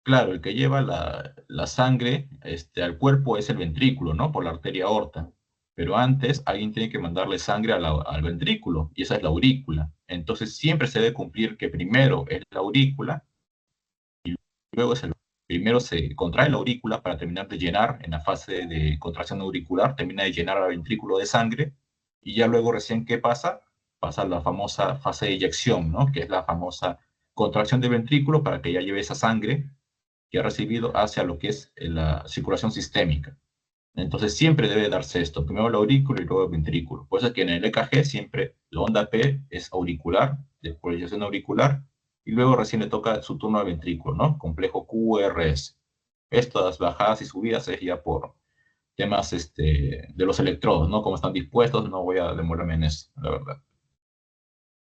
S4: claro, el que lleva la sangre al cuerpo es el ventrículo, ¿no? Por la arteria aorta. Pero antes alguien tiene que mandarle sangre al ventrículo, y esa es la aurícula. Entonces siempre se debe cumplir que primero es la aurícula, luego primero se contrae la aurícula para terminar de llenar, en la fase de contracción auricular, termina de llenar al ventrículo de sangre, y ya luego recién, ¿qué pasa? Pasa la famosa fase de eyección, ¿no? Que es la famosa contracción del ventrículo para que ya lleve esa sangre que ha recibido hacia lo que es la circulación sistémica. Entonces siempre debe darse esto, primero la aurícula y luego el ventrículo. Por eso es que en el EKG siempre la onda P es auricular, de polarización auricular, y luego recién le toca su turno al ventrículo, ¿no? Complejo QRS. Estas bajadas y subidas es ya por temas de los electrodos, ¿no? Cómo están dispuestos, no voy a demorarme en eso, la verdad.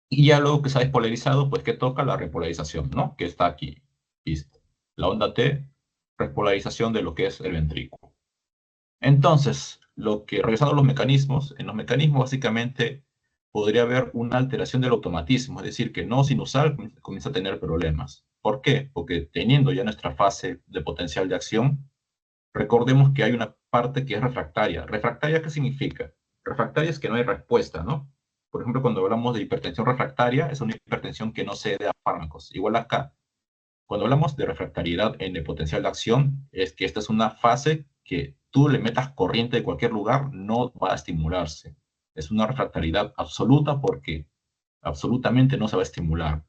S4: Y ya luego que se ha despolarizado, pues que toca la repolarización, ¿no? Que está aquí, listo. La onda T, repolarización de lo que es el ventrículo. Entonces, regresando a los mecanismos, en los mecanismos básicamente podría haber una alteración del automatismo, es decir, que no sinusal comienza a tener problemas. ¿Por qué? Porque teniendo ya nuestra fase de potencial de acción, recordemos que hay una parte que es refractaria. ¿Refractaria qué significa? Refractaria es que no hay respuesta, ¿no? Por ejemplo, cuando hablamos de hipertensión refractaria, es una hipertensión que no cede a fármacos. Igual acá, cuando hablamos de refractariedad en el potencial de acción, es que esta es una fase que tú le metas corriente de cualquier lugar, no va a estimularse. Es una refractariedad absoluta porque absolutamente no se va a estimular.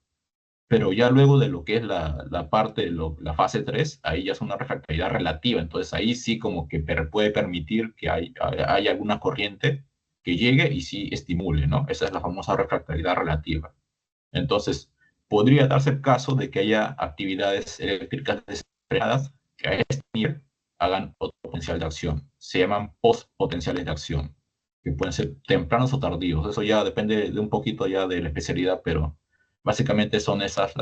S4: Pero ya luego de lo que es la parte, la fase 3, ahí ya es una refractariedad relativa. Entonces ahí sí como que puede permitir que haya alguna corriente que llegue y sí estimule, ¿no? Esa es la famosa refractariedad relativa. Entonces, podría darse el caso de que haya actividades eléctricas desenfrenadas que a este nivel hagan otro potencial de acción. Se llaman postpotenciales de acción, que pueden ser tempranos o tardíos. Eso ya depende de un poquito ya de la especialidad, pero básicamente son esas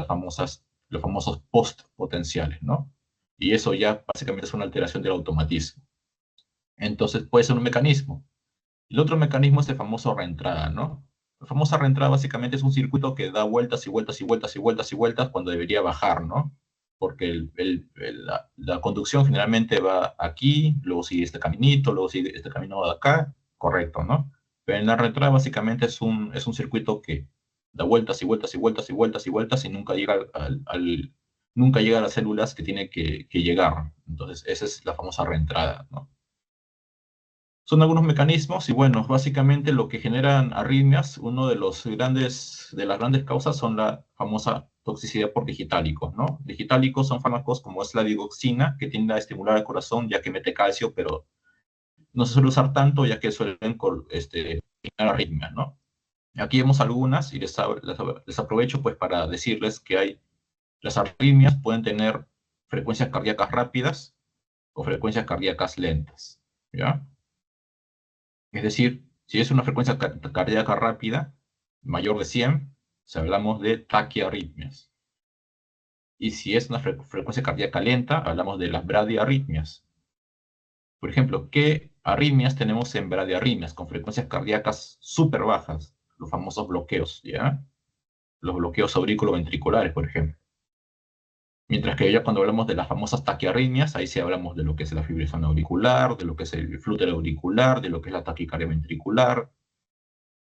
S4: los famosos postpotenciales, ¿no? Y eso ya básicamente es una alteración del automatismo. Entonces puede ser un mecanismo. El otro mecanismo es el famoso reentrada, ¿no? La famosa reentrada básicamente es un circuito que da vueltas y vueltas y vueltas y vueltas y vueltas cuando debería bajar, ¿no? porque la conducción generalmente va aquí, luego sigue este caminito, luego sigue este camino de acá, correcto, ¿no? Pero en la reentrada básicamente es un circuito que da vueltas y vueltas y vueltas y vueltas y vueltas y nunca llega nunca llega a las células que tiene que llegar. Entonces, esa es la famosa reentrada, ¿no? Son algunos mecanismos y bueno, básicamente lo que generan arritmias, uno de las grandes causas son la famosa toxicidad por digitálicos, ¿no? Digitálicos son fármacos como es la digoxina, que tiende a estimular el corazón ya que mete calcio, pero no se suele usar tanto ya que suelen generar arritmias, ¿no? Aquí vemos algunas y les aprovecho pues para decirles que las arritmias pueden tener frecuencias cardíacas rápidas o frecuencias cardíacas lentas, ¿ya? Es decir, si es una frecuencia cardíaca rápida, mayor de 100, si hablamos de taquiarritmias. Y si es una frecuencia cardíaca lenta, hablamos de las bradiarritmias. Por ejemplo, ¿qué arritmias tenemos en bradiarritmias con frecuencias cardíacas súper bajas? Los famosos bloqueos, ¿ya? Los bloqueos auriculoventriculares, por ejemplo. Mientras que ya cuando hablamos de las famosas taquiarritmias, ahí sí hablamos de lo que es la fibrilación auricular, de lo que es el flúter auricular, de lo que es la taquicardia ventricular.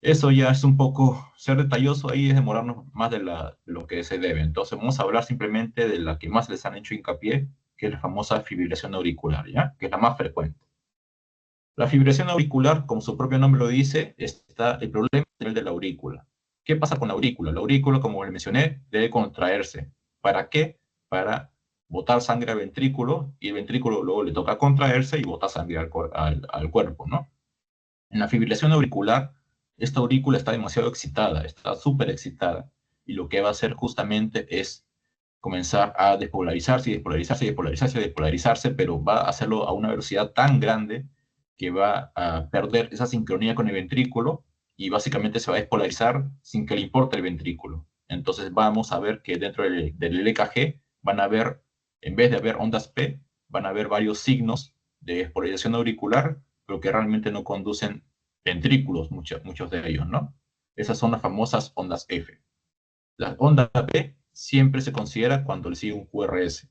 S4: Eso ya es un poco, ser detalloso ahí es demorarnos más de lo que se debe. Entonces vamos a hablar simplemente de la que más les han hecho hincapié, que es la famosa fibrilación auricular, ¿ya? Que es la más frecuente. La fibrilación auricular, como su propio nombre lo dice, el problema es el de la aurícula. ¿Qué pasa con la aurícula? La aurícula, como les mencioné, debe contraerse. ¿Para qué? Para botar sangre al ventrículo, y el ventrículo luego le toca contraerse y botar sangre al cuerpo, ¿no? En la fibrilación auricular, esta aurícula está demasiado excitada, está súper excitada, y lo que va a hacer justamente es comenzar a despolarizarse y despolarizarse y despolarizarse y despolarizarse, pero va a hacerlo a una velocidad tan grande que va a perder esa sincronía con el ventrículo y básicamente se va a despolarizar sin que le importe el ventrículo. Entonces vamos a ver que dentro del EKG van a haber, en vez de haber ondas P, van a haber varios signos de despolarización auricular, pero que realmente no conducen ventrículos, muchos de ellos, ¿no? Esas son las famosas ondas F. La onda P siempre se considera cuando le sigue un QRS.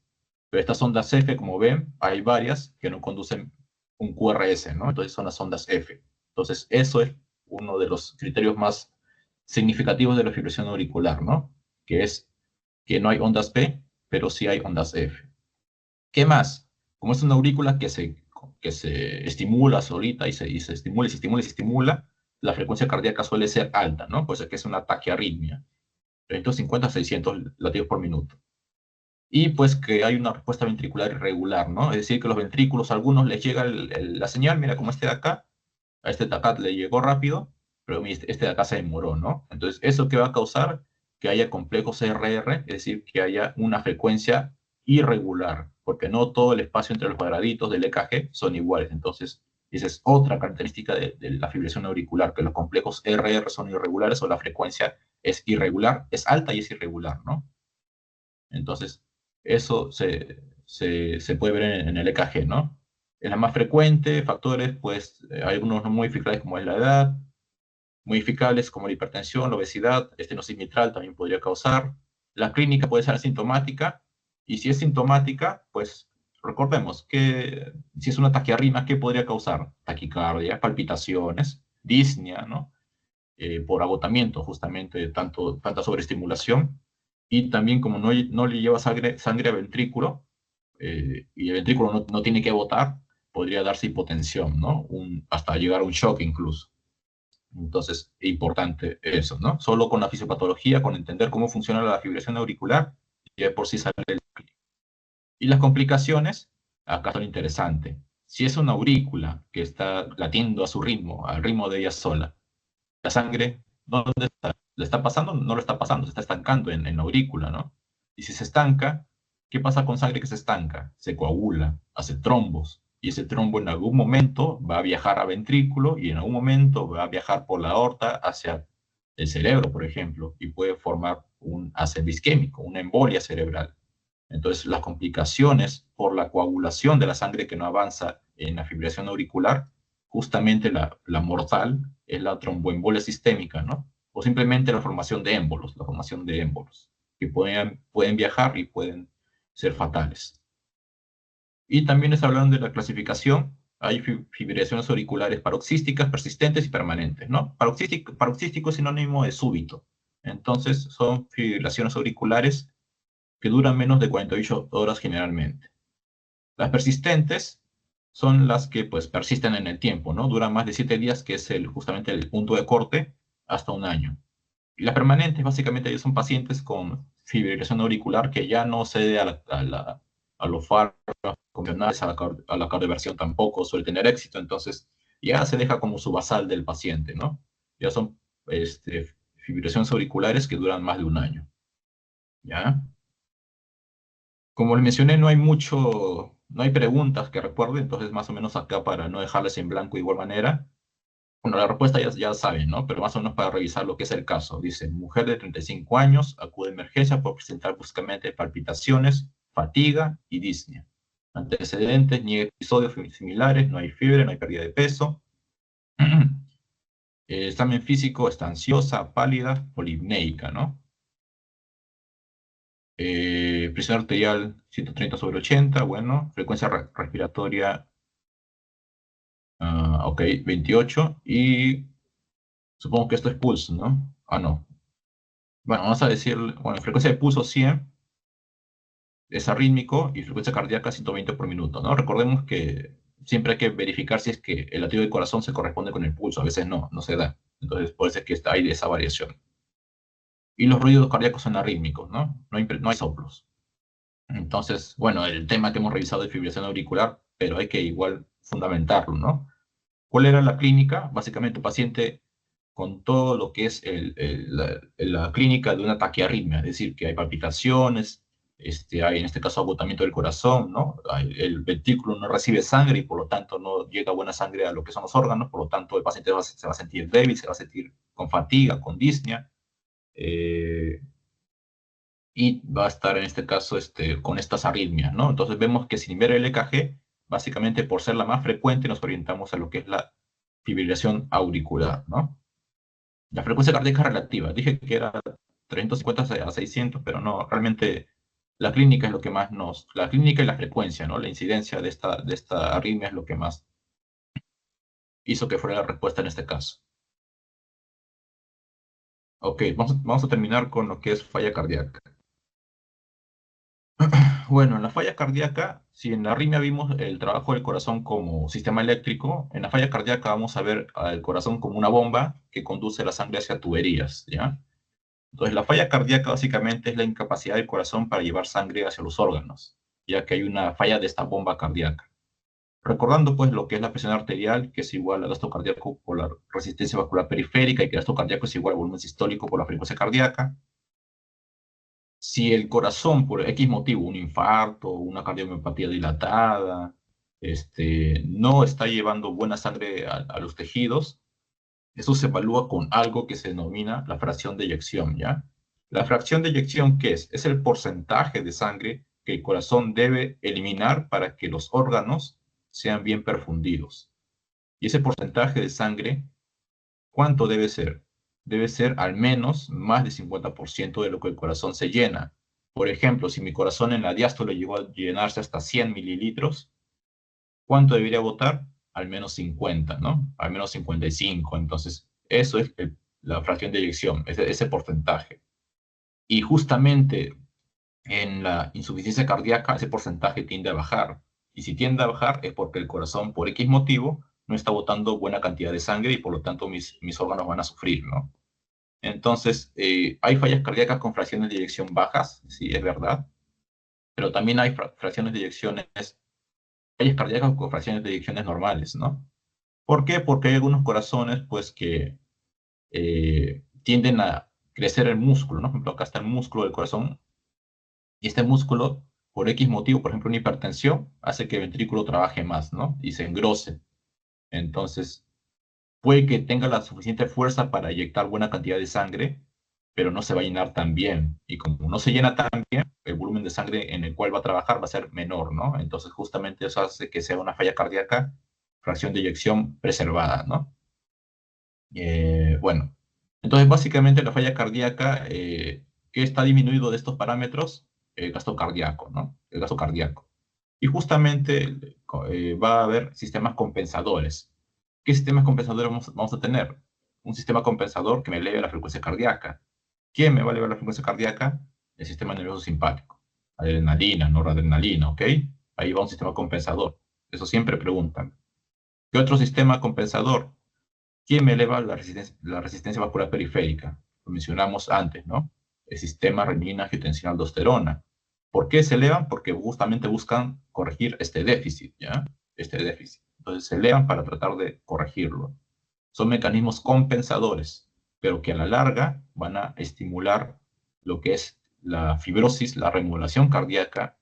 S4: Pero estas ondas F, como ven, hay varias que no conducen un QRS, ¿no? Entonces son las ondas F. Entonces eso es uno de los criterios más significativos de la fibrilación auricular, ¿no? Que es que no hay ondas P, pero sí hay ondas F. ¿Qué más? Como es una aurícula que se estimula solita y se estimula y se estimula y se estimula, la frecuencia cardíaca suele ser alta, ¿no? Pues es que es una taquiarritmia. 350 a 600 latidos por minuto. Y pues que hay una respuesta ventricular irregular, ¿no? Es decir, que los ventrículos, a algunos les llega la señal, mira como este de acá, a este de acá le llegó rápido, pero este de acá se demoró, ¿no? Entonces, ¿eso qué va a causar? Que haya complejos CRR, es decir, que haya una frecuencia irregular, porque no todo el espacio entre los cuadraditos del EKG son iguales. Entonces, esa es otra característica de la fibrilación auricular, que los complejos RR son irregulares o la frecuencia es irregular, es alta y es irregular, ¿no? Entonces, eso se puede ver en el EKG, ¿no? Es la más frecuente, factores, pues, hay algunos no modificables como es la edad, modificables como la hipertensión, la obesidad, estenosis mitral también podría causar. La clínica puede ser asintomática, y si es sintomática, pues, recordemos que si es una taquiarritmia, ¿qué podría causar? Taquicardia, palpitaciones, disnea, ¿no? Por agotamiento, justamente, de tanta sobreestimulación. Y también como no le lleva sangre al ventrículo, y el ventrículo no tiene que botar, podría darse hipotensión, ¿no? Hasta llegar a un shock incluso. Entonces, es importante eso, ¿no? Solo con la fisiopatología, con entender cómo funciona la fibrilación auricular, ya por sí sale el clínico. Y las complicaciones, acá son interesantes. Si es una aurícula que está latiendo a su ritmo, al ritmo de ella sola, la sangre, ¿dónde está? ¿Le está pasando? No lo está pasando, se está estancando en la aurícula, ¿no? Y si se estanca, ¿qué pasa con sangre que se estanca? Se coagula, hace trombos, y ese trombo en algún momento va a viajar a ventrículo y en algún momento va a viajar por la aorta hacia el cerebro, por ejemplo, y puede formar un ACV isquémico, una embolia cerebral. Entonces, las complicaciones por la coagulación de la sangre que no avanza en la fibrilación auricular, justamente la mortal, es la tromboembolia sistémica, ¿no? O simplemente la formación de émbolos, que pueden viajar y pueden ser fatales. Y también está hablando de la clasificación. Hay fibrilaciones auriculares paroxísticas, persistentes y permanentes, ¿no? Paroxístico es sinónimo de súbito. Entonces, son fibrilaciones auriculares que duran menos de 48 horas generalmente. Las persistentes son las que pues persisten en el tiempo, ¿no? Duran más de 7 días, que es justamente el punto de corte, hasta un año. Y las permanentes, básicamente, ellos son pacientes con fibrilación auricular que ya no cede a los fármacos convencionales, a la cardioversión tampoco suele tener éxito, entonces ya se deja como su basal del paciente, ¿no? Ya son fibrilaciones auriculares que duran más de un año, ¿ya? Como les mencioné, no hay preguntas que recuerde, entonces más o menos acá para no dejarles en blanco de igual manera. Bueno, la respuesta ya saben, ¿no? Pero más o menos para revisar lo que es el caso. Dice, mujer de 35 años acude a emergencia por presentar bruscamente palpitaciones, fatiga y disnea. Antecedentes, ni episodios similares, no hay fiebre, no hay pérdida de peso. Examen físico, está ansiosa, pálida, polipneica, ¿no? Presión arterial 130/80, bueno. Frecuencia respiratoria, ok, 28. Y supongo que esto es pulso, ¿no? Ah, no. Bueno, vamos a decir, bueno, frecuencia de pulso 100 es arrítmico y frecuencia cardíaca 120 por minuto, ¿no? Recordemos que siempre hay que verificar si es que el latido del corazón se corresponde con el pulso, a veces no se da. Entonces, por eso es que hay esa variación. Y los ruidos cardíacos son arrítmicos, ¿no? No hay soplos. Entonces, bueno, el tema que hemos revisado es fibrilación auricular, pero hay que igual fundamentarlo, ¿no? ¿Cuál era la clínica? Básicamente, un paciente con todo lo que es la clínica de una taquiarritmia, es decir, que hay palpitaciones, hay en este caso agotamiento del corazón, ¿no? El ventrículo no recibe sangre y por lo tanto no llega buena sangre a lo que son los órganos, por lo tanto el paciente se va a sentir débil, se va a sentir con fatiga, con disnea, y va a estar en este caso con estas arritmias, ¿no? Entonces vemos que sin ver el EKG, básicamente por ser la más frecuente, nos orientamos a lo que es la fibrilación auricular, ¿no? La frecuencia cardíaca relativa, dije que era 350 a 600, pero no, realmente la clínica es lo que más la clínica y la frecuencia, ¿no? La incidencia de esta arritmia es lo que más hizo que fuera la respuesta en este caso. Ok, vamos a terminar con lo que es falla cardíaca. Bueno, en la falla cardíaca, si en la arritmia vimos el trabajo del corazón como sistema eléctrico, en la falla cardíaca vamos a ver al corazón como una bomba que conduce la sangre hacia tuberías, ¿ya? Entonces, la falla cardíaca básicamente es la incapacidad del corazón para llevar sangre hacia los órganos, ya que hay una falla de esta bomba cardíaca. Recordando, pues, lo que es la presión arterial, que es igual al gasto cardíaco por la resistencia vascular periférica, y que el gasto cardíaco es igual al volumen sistólico por la frecuencia cardíaca. Si el corazón, por X motivo, un infarto, una cardiomiopatía dilatada, no está llevando buena sangre a los tejidos, eso se evalúa con algo que se denomina la fracción de eyección, ¿ya? La fracción de eyección, ¿qué es? Es el porcentaje de sangre que el corazón debe eliminar para que los órganos sean bien perfundidos. Y ese porcentaje de sangre, ¿cuánto debe ser? Debe ser al menos más del 50% de lo que el corazón se llena. Por ejemplo, si mi corazón en la diástole llegó a llenarse hasta 100 mililitros, ¿cuánto debería botar? Al menos 50, ¿no? Al menos 55. Entonces, eso es la fracción de eyección, ese porcentaje. Y justamente en la insuficiencia cardíaca, ese porcentaje tiende a bajar. Y si tiende a bajar es porque el corazón, por X motivo, no está botando buena cantidad de sangre y por lo tanto mis órganos van a sufrir, ¿no? Entonces, hay fallas cardíacas con fracciones de eyección bajas, sí, es verdad, pero también hay fracciones de eyecciones, fallas cardíacas con fracciones de eyecciones normales, ¿no? ¿Por qué? Porque hay algunos corazones, pues, que tienden a crecer el músculo, ¿no? Por ejemplo, acá está el músculo del corazón, y este músculo, por X motivo, por ejemplo, una hipertensión, hace que el ventrículo trabaje más, ¿no? Y se engrose. Entonces, puede que tenga la suficiente fuerza para inyectar buena cantidad de sangre, pero no se va a llenar tan bien. Y como no se llena tan bien, el volumen de sangre en el cual va a trabajar va a ser menor, ¿no? Entonces, justamente eso hace que sea una falla cardíaca, fracción de eyección preservada, ¿no? Bueno, entonces básicamente la falla cardíaca, ¿qué está disminuido de estos parámetros? el gasto cardíaco, ¿no? El gasto cardíaco. Y justamente va a haber sistemas compensadores. ¿Qué sistemas compensadores vamos a tener? Un sistema compensador que me eleve la frecuencia cardíaca. ¿Quién me va a elevar la frecuencia cardíaca? El sistema nervioso simpático. Adrenalina, noradrenalina, ¿ok? Ahí va un sistema compensador. Eso siempre preguntan. ¿Qué otro sistema compensador? ¿Quién me eleva la resistencia vascular periférica? Lo mencionamos antes, ¿no? El sistema renina-angiotensina-aldosterona. ¿Por qué se elevan? Porque justamente buscan corregir este déficit, ¿ya? Este déficit. Entonces se elevan para tratar de corregirlo. Son mecanismos compensadores, pero que a la larga van a estimular lo que es la fibrosis, la remodelación cardíaca,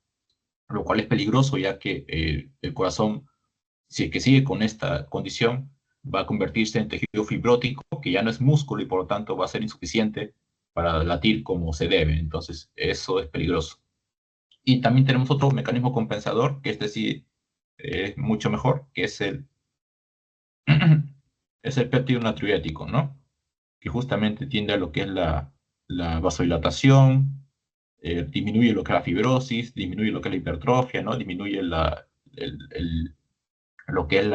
S4: lo cual es peligroso ya que el corazón, si es que sigue con esta condición, va a convertirse en tejido fibrótico, que ya no es músculo y por lo tanto va a ser insuficiente para latir como se debe. Entonces, eso es peligroso. Y también tenemos otro mecanismo compensador, que este sí es mucho mejor, que es es el péptido natriurético, ¿no? Que justamente tiende a lo que es la vasodilatación, disminuye lo que es la fibrosis, disminuye lo que es la hipertrofia, ¿no? Disminuye lo que es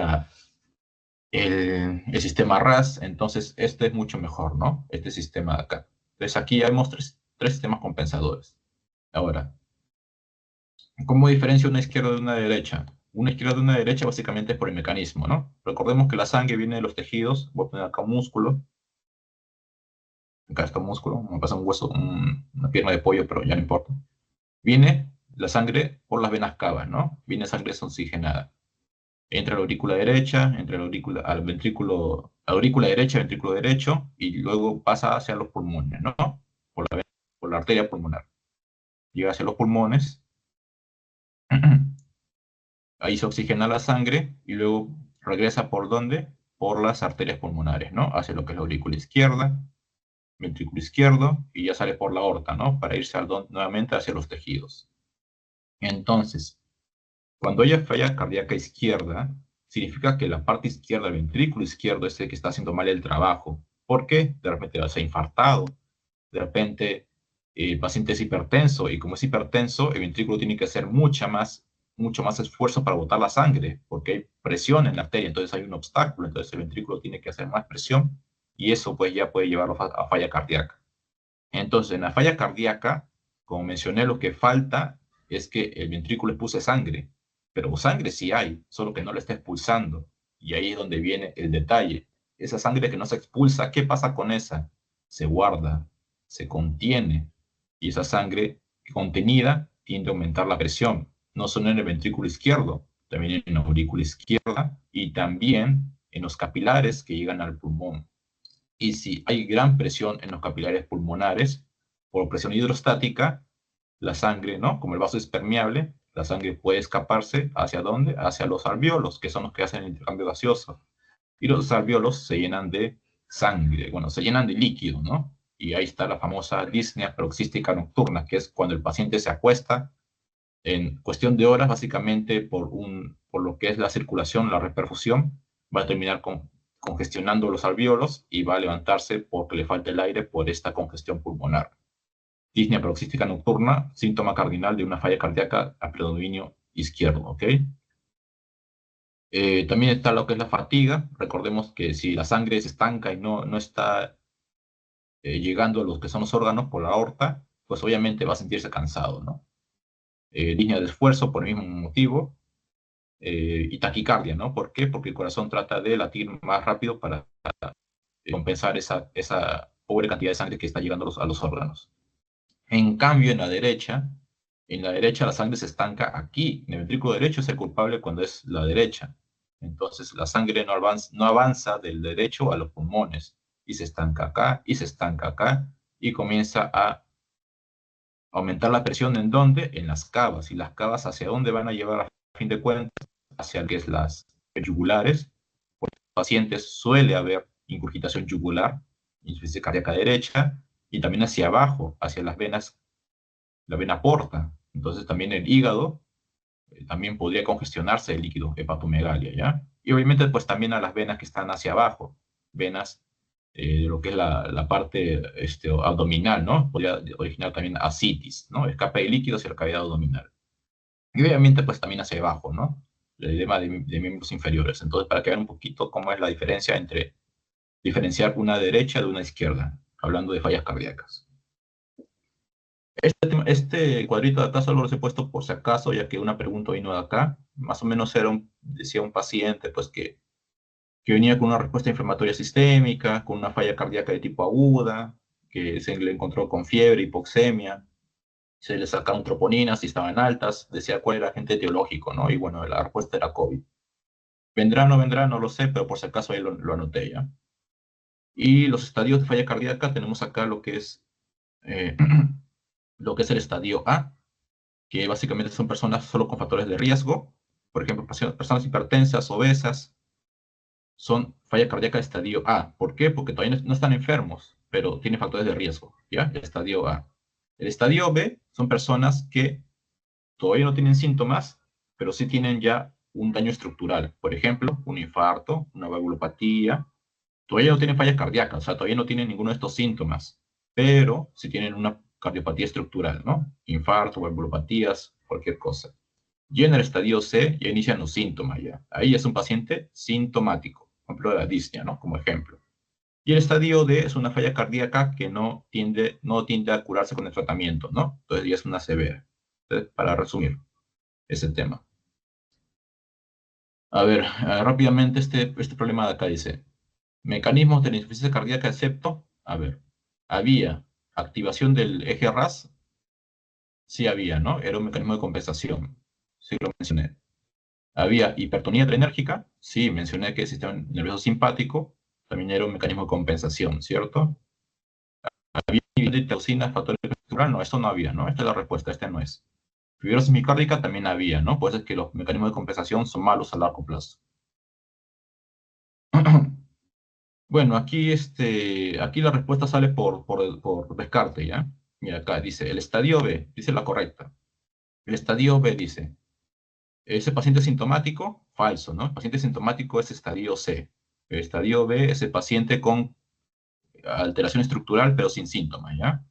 S4: el sistema RAS. Entonces, este es mucho mejor, ¿no? Este sistema de acá. Entonces, aquí ya vemos tres sistemas compensadores. Ahora, ¿cómo diferencia una izquierda de una derecha? Una izquierda de una derecha básicamente es por el mecanismo, ¿no? Recordemos que la sangre viene de los tejidos. Voy a poner acá un músculo. Acá está un músculo. Me pasa un hueso, una pierna de pollo, pero ya no importa. Viene la sangre por las venas cavas, ¿no? Viene sangre oxigenada. Entra a la aurícula derecha, entra al ventrículo, aurícula derecha, ventrículo derecho, y luego pasa hacia los pulmones, ¿no? Por la arteria pulmonar. Llega hacia los pulmones. Ahí se oxigena la sangre y luego regresa ¿por dónde? Por las arterias pulmonares, ¿no? Hacia lo que es la aurícula izquierda, ventrículo izquierdo, y ya sale por la aorta, ¿no? Para irse nuevamente hacia los tejidos. Entonces, cuando haya falla cardíaca izquierda, significa que la parte izquierda del ventrículo izquierdo es el que está haciendo mal el trabajo. ¿Por qué? De repente se ha infartado, de repente el paciente es hipertenso, y como es hipertenso, el ventrículo tiene que hacer mucho más esfuerzo para botar la sangre, porque hay presión en la arteria, entonces hay un obstáculo, entonces el ventrículo tiene que hacer más presión, y eso pues ya puede llevarlo a falla cardíaca. Entonces, en la falla cardíaca, como mencioné, lo que falta es que el ventrículo expulse sangre, pero sangre sí hay, solo que no la está expulsando, y ahí es donde viene el detalle. Esa sangre que no se expulsa, ¿qué pasa con esa? Se guarda, se contiene, y esa sangre contenida tiende a aumentar la presión, no solo en el ventrículo izquierdo, también en la aurícula izquierda y también en los capilares que llegan al pulmón. Y si hay gran presión en los capilares pulmonares, por presión hidrostática, la sangre, ¿no? Como el vaso es permeable, la sangre puede escaparse ¿hacia dónde? Hacia los alvéolos, que son los que hacen el intercambio gaseoso. Y los alvéolos se llenan de sangre, bueno, se llenan de líquido, ¿no? Y ahí está la famosa disnea paroxística nocturna, que es cuando el paciente se acuesta en cuestión de horas, básicamente por lo que es la circulación, la reperfusión, va a terminar congestionando los alvéolos y va a levantarse porque le falta el aire por esta congestión pulmonar. Disnea paroxística nocturna, síntoma cardinal de una falla cardíaca a predominio izquierdo, ¿ok? También está lo que es la fatiga. Recordemos que si la sangre se estanca y no está llegando a los que son los órganos por la aorta, pues obviamente va a sentirse cansado, ¿no? Disnea de esfuerzo por el mismo motivo. Y taquicardia, ¿no? ¿Por qué? Porque el corazón trata de latir más rápido para compensar esa pobre cantidad de sangre que está llegando a los órganos. En cambio, en la derecha la sangre se estanca aquí. En el ventrículo derecho es el culpable cuando es la derecha. Entonces la sangre no avanza del derecho a los pulmones y se estanca acá y se estanca acá y comienza a aumentar la presión. ¿En dónde? En las cavas. ¿Y las cavas hacia dónde van a llevar a fin de cuentas? Hacia lo que es las yugulares. Por los pacientes suele haber ingurgitación yugular, insuficiencia cardíaca derecha, y también hacia abajo, hacia las venas, la vena porta. Entonces también el hígado también podría congestionarse el líquido, hepatomegalia, ¿ya? Y obviamente pues también a las venas que están hacia abajo, venas de lo que es la parte abdominal, ¿no? Podría originar también ascitis, ¿no? Escape de líquido hacia la cavidad abdominal. Y obviamente, pues también hacia abajo, ¿no? El edema de miembros inferiores. Entonces, para que vean un poquito cómo es la diferencia entre diferenciar una derecha de una izquierda, hablando de fallas cardíacas. Este cuadrito de acá solo los he puesto por si acaso, ya que una pregunta vino de acá. Más o menos decía un paciente, pues que venía con una respuesta inflamatoria sistémica, con una falla cardíaca de tipo aguda, que se le encontró con fiebre, hipoxemia, se le sacaron troponinas y estaban altas, decía cuál era el agente etiológico, ¿no? Y bueno, la respuesta era COVID. ¿Vendrá o no vendrá? No lo sé, pero por si acaso ahí lo anoté ya. Y los estadios de falla cardíaca, tenemos acá eh, lo que es el estadio A, que básicamente son personas solo con factores de riesgo, por ejemplo, personas hipertensas, obesas, son falla cardíaca de estadio A. ¿Por qué? Porque todavía no están enfermos, pero tienen factores de riesgo, ¿ya? El estadio A. El estadio B son personas que todavía no tienen síntomas, pero sí tienen ya un daño estructural. Por ejemplo, un infarto, una valvulopatía. Todavía no tienen fallas cardíacas, o sea, todavía no tienen ninguno de estos síntomas, pero sí tienen una cardiopatía estructural, ¿no? Infarto, valvulopatías, cualquier cosa. Y en el estadio C ya inician los síntomas ya. Ahí es un paciente sintomático, por ejemplo, la disnea, ¿no? Como ejemplo. Y el estadio D es una falla cardíaca que no tiende a curarse con el tratamiento, ¿no? Entonces ya es una severa. Entonces, para resumir ese tema. A ver, rápidamente este problema de acá dice, mecanismos de la insuficiencia cardíaca excepto, a ver, había activación del eje RAS, sí había, ¿no? Era un mecanismo de compensación, sí lo mencioné. Había hipertonía adrenérgica, sí, mencioné que el sistema nervioso simpático también era un mecanismo de compensación, ¿cierto? Había inhibición de tirosina, factor estructural, no, esto no había, ¿no? Esta es la respuesta, este no es. Fibrosis micárdica también había, ¿no? Pues es que los mecanismos de compensación son malos a largo plazo. Bueno, aquí la respuesta sale por descarte, ¿ya? Mira, acá dice, el estadio B, dice la correcta. El estadio B dice, ¿ese paciente sintomático? Falso, ¿no? El paciente sintomático es estadio C. El estadio B es el paciente con alteración estructural, pero sin síntomas, ¿ya?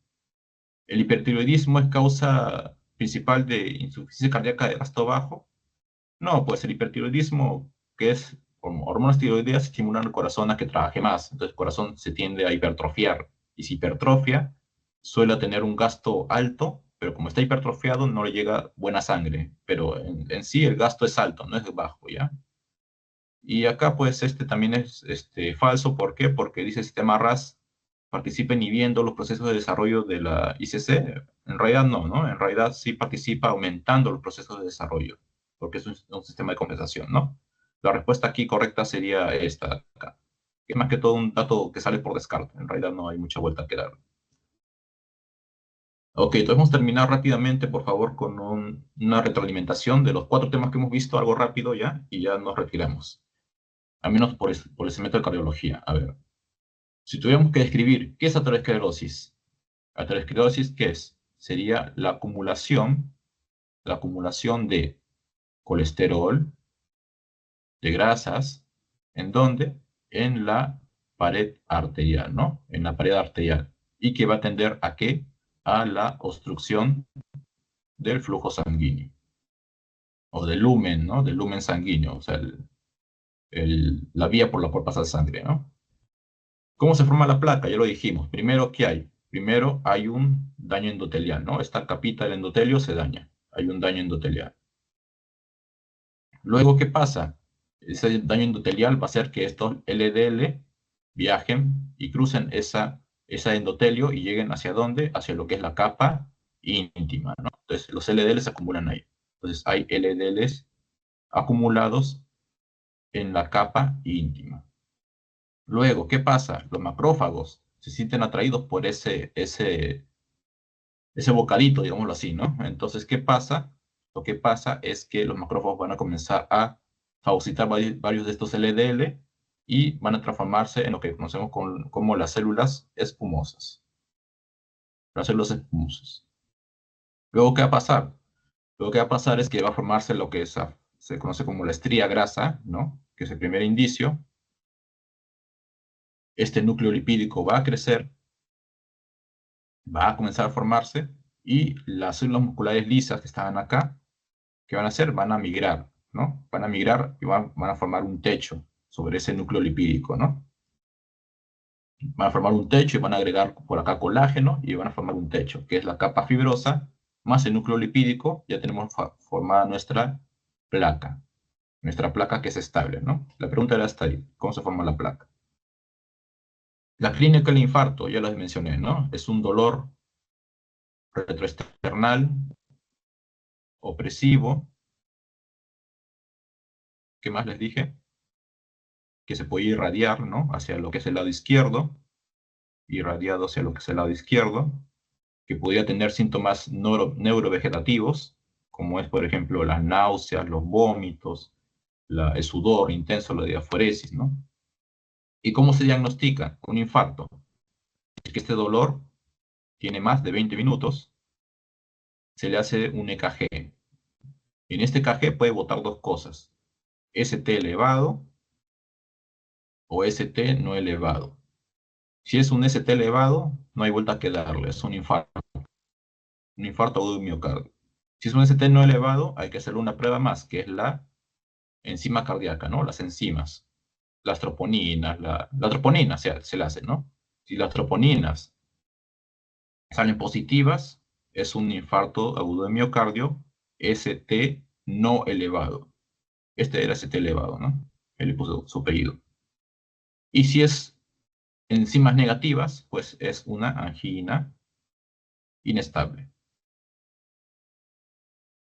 S4: El hipertiroidismo es causa principal de insuficiencia cardíaca de gasto bajo. No, pues el hipertiroidismo, que es hormonas tiroideas, estimulan el corazón a que trabaje más. Entonces el corazón se tiende a hipertrofiar. Y si hipertrofia, suele tener un gasto alto, pero como está hipertrofiado, no le llega buena sangre. Pero en sí el gasto es alto, no es bajo, ¿ya? Y acá, pues, también es falso. ¿Por qué? Porque dice el sistema RAS participa inhibiendo los procesos de desarrollo de la ICC. En realidad no, ¿no? En realidad sí participa aumentando los procesos de desarrollo, porque es un sistema de compensación, ¿no? La respuesta aquí correcta sería esta acá. Es más que todo un dato que sale por descarte. En realidad no hay mucha vuelta que dar. Ok, entonces vamos a terminar rápidamente, por favor, con una retroalimentación de los 4 temas que hemos visto, algo rápido ya, y ya nos retiramos. Al menos por el segmento de cardiología. A ver, si tuviéramos que describir qué es aterosclerosis, aterosclerosis, ¿qué es? Sería la acumulación de colesterol, de grasas, ¿en dónde? En la pared arterial, ¿no? En la pared arterial. ¿Y que va a tender a qué? A la obstrucción del flujo sanguíneo. O del lumen, ¿no? Del lumen sanguíneo, o sea, la vía por la cual pasa la sangre, ¿no? ¿Cómo se forma la placa? Ya lo dijimos. Primero, ¿qué hay? Primero hay un daño endotelial, ¿no? Esta capita del endotelio se daña. Hay un daño endotelial. Luego, ¿qué pasa? Ese daño endotelial va a hacer que estos LDL viajen y crucen esa endotelio y lleguen ¿hacia dónde? Hacia lo que es la capa íntima, ¿no? Entonces, los LDL se acumulan ahí. Entonces, hay LDLs acumulados en la capa íntima. Luego, ¿qué pasa? Los macrófagos se sienten atraídos por ese bocadito, digámoslo así, ¿no? Entonces, ¿qué pasa? Lo que pasa es que los macrófagos van a comenzar a fagocitar varios de estos LDL y van a transformarse en lo que conocemos como las células espumosas. Las células espumosas. Luego, ¿qué va a pasar? Luego, ¿qué va a pasar? Es que va a formarse lo que se conoce como la estría grasa, ¿no? Que es el primer indicio. este núcleo lipídico va a crecer, va a comenzar a formarse, y las células musculares lisas que estaban acá, ¿qué van a hacer? Van a migrar, ¿no? Van a migrar y van a formar un techo sobre ese núcleo lipídico, ¿no? Van a formar un techo y van a agregar por acá colágeno y van a formar un techo, que es la capa fibrosa más el núcleo lipídico. Ya tenemos formada nuestra placa que es estable, ¿no? La pregunta era hasta ahí, ¿cómo se forma la placa? La clínica del infarto, ya lo mencioné, ¿no? Es un dolor retroesternal, opresivo. ¿Qué más les dije? Que se puede irradiar, ¿no? Hacia lo que es el lado izquierdo, irradiado hacia lo que es el lado izquierdo, que podría tener síntomas neurovegetativos, como es, por ejemplo, las náuseas, los vómitos, el sudor intenso, la diaforesis, ¿no? ¿Y cómo se diagnostica un infarto? Es que este dolor tiene más de 20 minutos, se le hace un EKG. En este EKG puede botar dos cosas: ST elevado o ST no elevado. Si es un ST elevado, no hay vuelta que darle, es un infarto agudo de miocardio. Si es un ST no elevado, hay que hacerle una prueba más, que es la enzima cardíaca, ¿no? Las enzimas, las troponinas, la troponina se la hace, ¿no? Si las troponinas salen positivas, es un infarto agudo de miocardio, ST no elevado. Este era ST elevado, ¿no? Él le puso su apellido. Y si es enzimas negativas, pues es una angina inestable.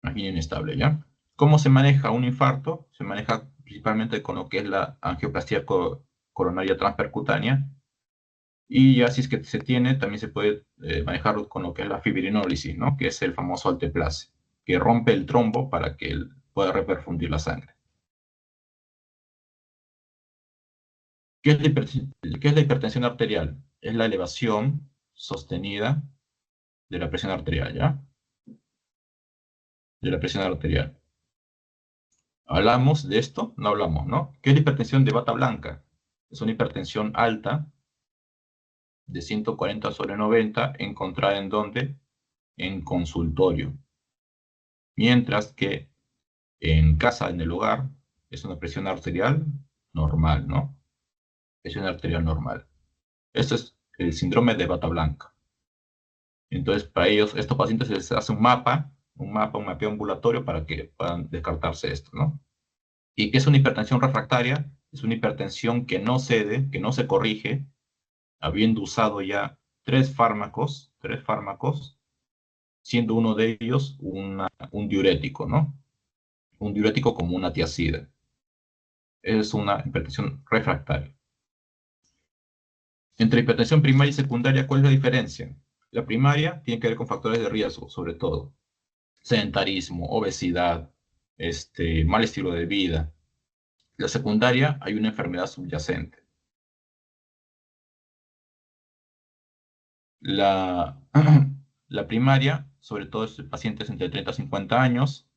S4: Angina inestable, ¿ya? ¿Cómo se maneja un infarto? Se maneja principalmente con lo que es la angioplastía coronaria transpercutánea. Y ya si es que se tiene, también se puede manejar con lo que es la fibrinólisis, ¿no? Que es el famoso alteplase, que rompe el trombo para que él pueda reperfundir la sangre. ¿Qué es la hipertensión arterial? Es la elevación sostenida de la presión arterial, ¿ya? De la presión arterial. ¿Hablamos de esto? No hablamos, ¿no? ¿Qué es la hipertensión de bata blanca? Es una hipertensión alta de 140/90, encontrada ¿en dónde? En consultorio. Mientras que en casa, en el hogar, es una presión arterial normal, ¿no? Presión arterial normal. Esto es el síndrome de bata blanca. Entonces, para ellos, estos pacientes se les hace un mapeo ambulatorio para que puedan descartarse esto, ¿no? ¿Y qué es una hipertensión refractaria? Es una hipertensión que no cede, que no se corrige, habiendo usado ya tres fármacos, siendo uno de ellos un diurético, ¿no? Un diurético como una tiazida. Es una hipertensión refractaria. Entre hipertensión primaria y secundaria, ¿cuál es la diferencia? La primaria tiene que ver con factores de riesgo, sobre todo. Sedentarismo, obesidad, mal estilo de vida. La secundaria, hay una enfermedad subyacente. La primaria, sobre todo en pacientes entre 30 y 50 años,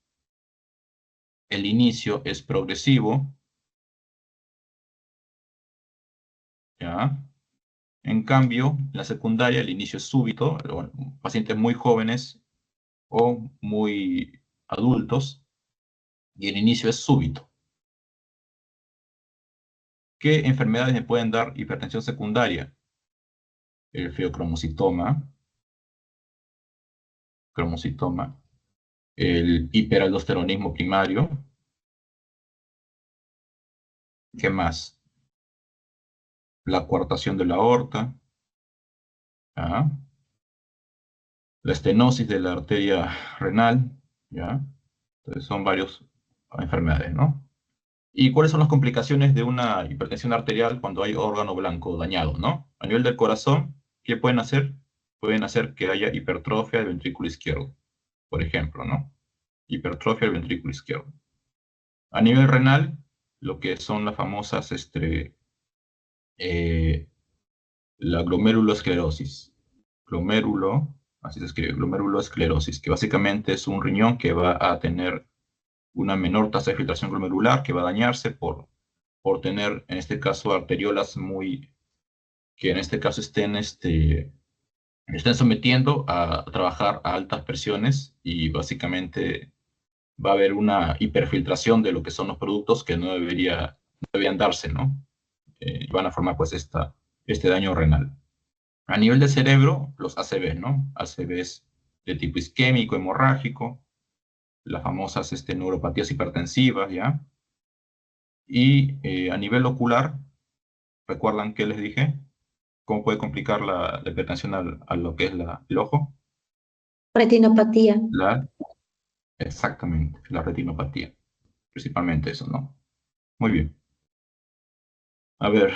S4: el inicio es progresivo, ¿ya? En cambio, la secundaria, el inicio es súbito, pacientes muy jóvenes o muy adultos, y el inicio es súbito. ¿Qué enfermedades me pueden dar hipertensión secundaria? El feocromocitoma, el hiperaldosteronismo primario. ¿Qué más? La coartación de la aorta, ¿ya? La estenosis de la arteria renal, ¿ya? Entonces son varias enfermedades, ¿no? ¿Y cuáles son las complicaciones de una hipertensión arterial cuando hay órgano blanco dañado, ¿no? A nivel del corazón, ¿qué pueden hacer? Pueden hacer que haya hipertrofia del ventrículo izquierdo, por ejemplo, ¿no? Hipertrofia del ventrículo izquierdo. A nivel renal, lo que son las famosas, la glomerulosclerosis. Así se escribe, glomerulosclerosis, que básicamente es un riñón que va a tener una menor tasa de filtración glomerular, que va a dañarse por tener, en este caso, arteriolas muy que en este caso estén sometiendo a trabajar a altas presiones y básicamente va a haber una hiperfiltración de lo que son los productos que no deberían darse, ¿no? Y van a formar pues este daño renal. A nivel de cerebro, los ACVs, ¿no? ACVs de tipo isquémico, hemorrágico, las famosas neuropatías hipertensivas, ¿ya? Y a nivel ocular, ¿recuerdan qué les dije? ¿Cómo puede complicar la hipertensión a lo que es el ojo?
S5: Retinopatía.
S4: Exactamente, la retinopatía. Principalmente eso, ¿no? Muy bien. A ver.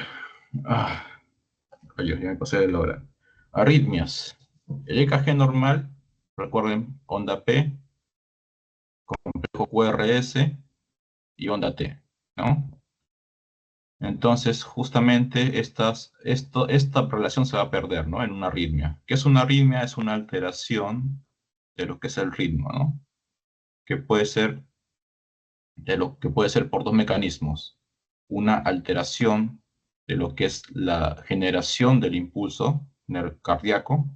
S4: Rayos, ya me pasé de la hora. Arritmias. El EKG normal, recuerden, onda P, complejo QRS y onda T, ¿no? Entonces, justamente esta relación se va a perder, ¿no? En una arritmia. ¿Qué es una arritmia? Es una alteración de lo que es el ritmo, ¿no? Que puede ser por dos mecanismos. Una alteración de lo que es la generación del impulso cardíaco,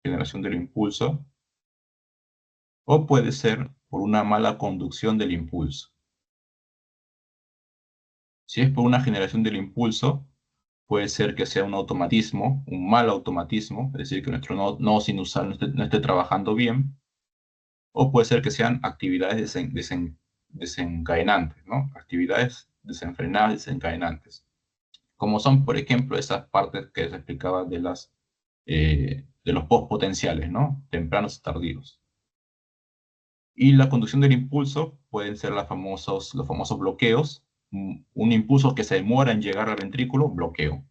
S4: generación del impulso, o puede ser por una mala conducción del impulso. Si es por una generación del impulso, puede ser que sea un automatismo, un mal automatismo, es decir, que nuestro nodo sinusal no esté trabajando bien, o puede ser que sean actividades desencadenantes, ¿no? Actividades desenfrenadas, desencadenantes. Como son, por ejemplo, esas partes que se explicaba de los postpotenciales, ¿no? Tempranos y tardíos. Y la conducción del impulso pueden ser los famosos bloqueos. Un impulso que se demora en llegar al ventrículo, bloqueo.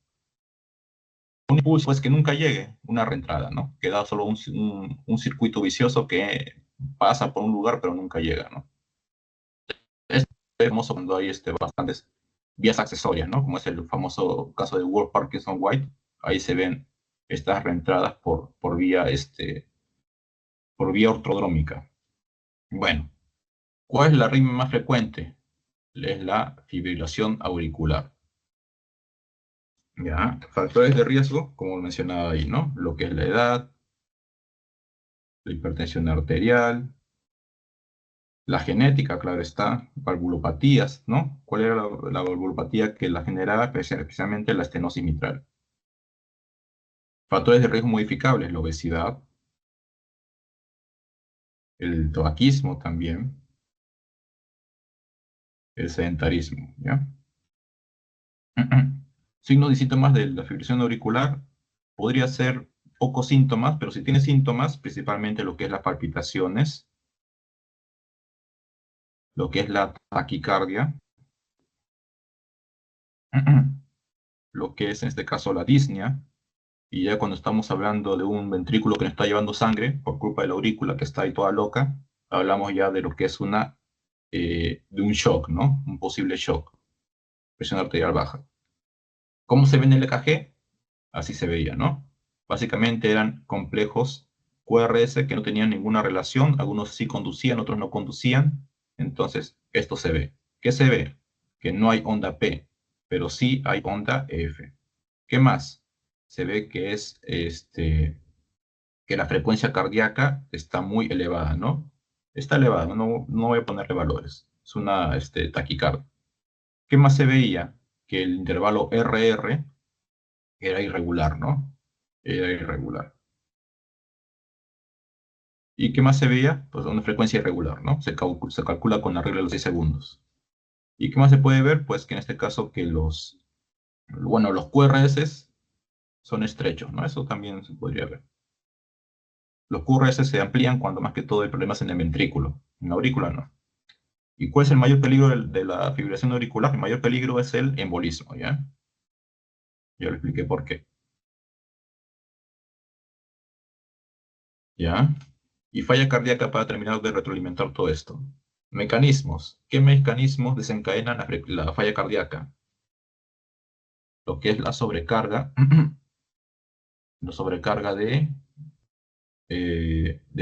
S4: Un impulso pues que nunca llegue, una reentrada, ¿no? Queda solo un circuito vicioso que pasa por un lugar pero nunca llega, ¿no? Es famoso cuando hay bastantes vías accesorias, ¿no? Como es el famoso caso de Wolff Parkinson White. Ahí se ven estas reentradas por vía ortodrómica. Bueno, ¿cuál es la arritmia más frecuente? Es la fibrilación auricular. Ya, factores de riesgo, como mencionaba ahí, ¿no? Lo que es la edad, la hipertensión arterial, la genética, claro está, valvulopatías, ¿no? ¿Cuál era la valvulopatía que la generaba? Especialmente la estenosis mitral. Factores de riesgo modificables, la obesidad, el tabaquismo también, el sedentarismo, ¿ya? Signos y síntomas de la fibrilación auricular podría ser pocos síntomas, pero si tiene síntomas, principalmente lo que es las palpitaciones, lo que es la taquicardia, lo que es en este caso la disnea, y ya cuando estamos hablando de un ventrículo que no está llevando sangre por culpa de la aurícula que está ahí toda loca, hablamos ya de lo que es de un shock, ¿no? Un posible shock, presión arterial baja. ¿Cómo se ve en el EKG? Así se veía, ¿no? Básicamente eran complejos QRS que no tenían ninguna relación, algunos sí conducían, otros no conducían, entonces esto se ve. ¿Qué se ve? Que no hay onda P, pero sí hay onda F. ¿Qué más? Se ve que que la frecuencia cardíaca está muy elevada, ¿no? Está elevada, no voy a ponerle valores, es una taquicardia. ¿Qué más se veía? Que el intervalo RR era irregular, ¿no? Era irregular. ¿Y qué más se veía? Pues una frecuencia irregular, ¿no? Se calcula con la regla de los 6 segundos. ¿Y qué más se puede ver? Pues que en este caso que los QRS son estrechos, ¿no? Eso también se podría ver. Los QRS se amplían cuando más que todo hay problemas en el ventrículo, en la aurícula no. ¿Y cuál es el mayor peligro de la fibrilación auricular? El mayor peligro es el embolismo, ¿ya? Ya lo expliqué por qué. ¿Ya? Y falla cardíaca para terminar de retroalimentar todo esto. Mecanismos. ¿Qué mecanismos desencadenan la falla cardíaca? Lo que es la sobrecarga, la sobrecarga de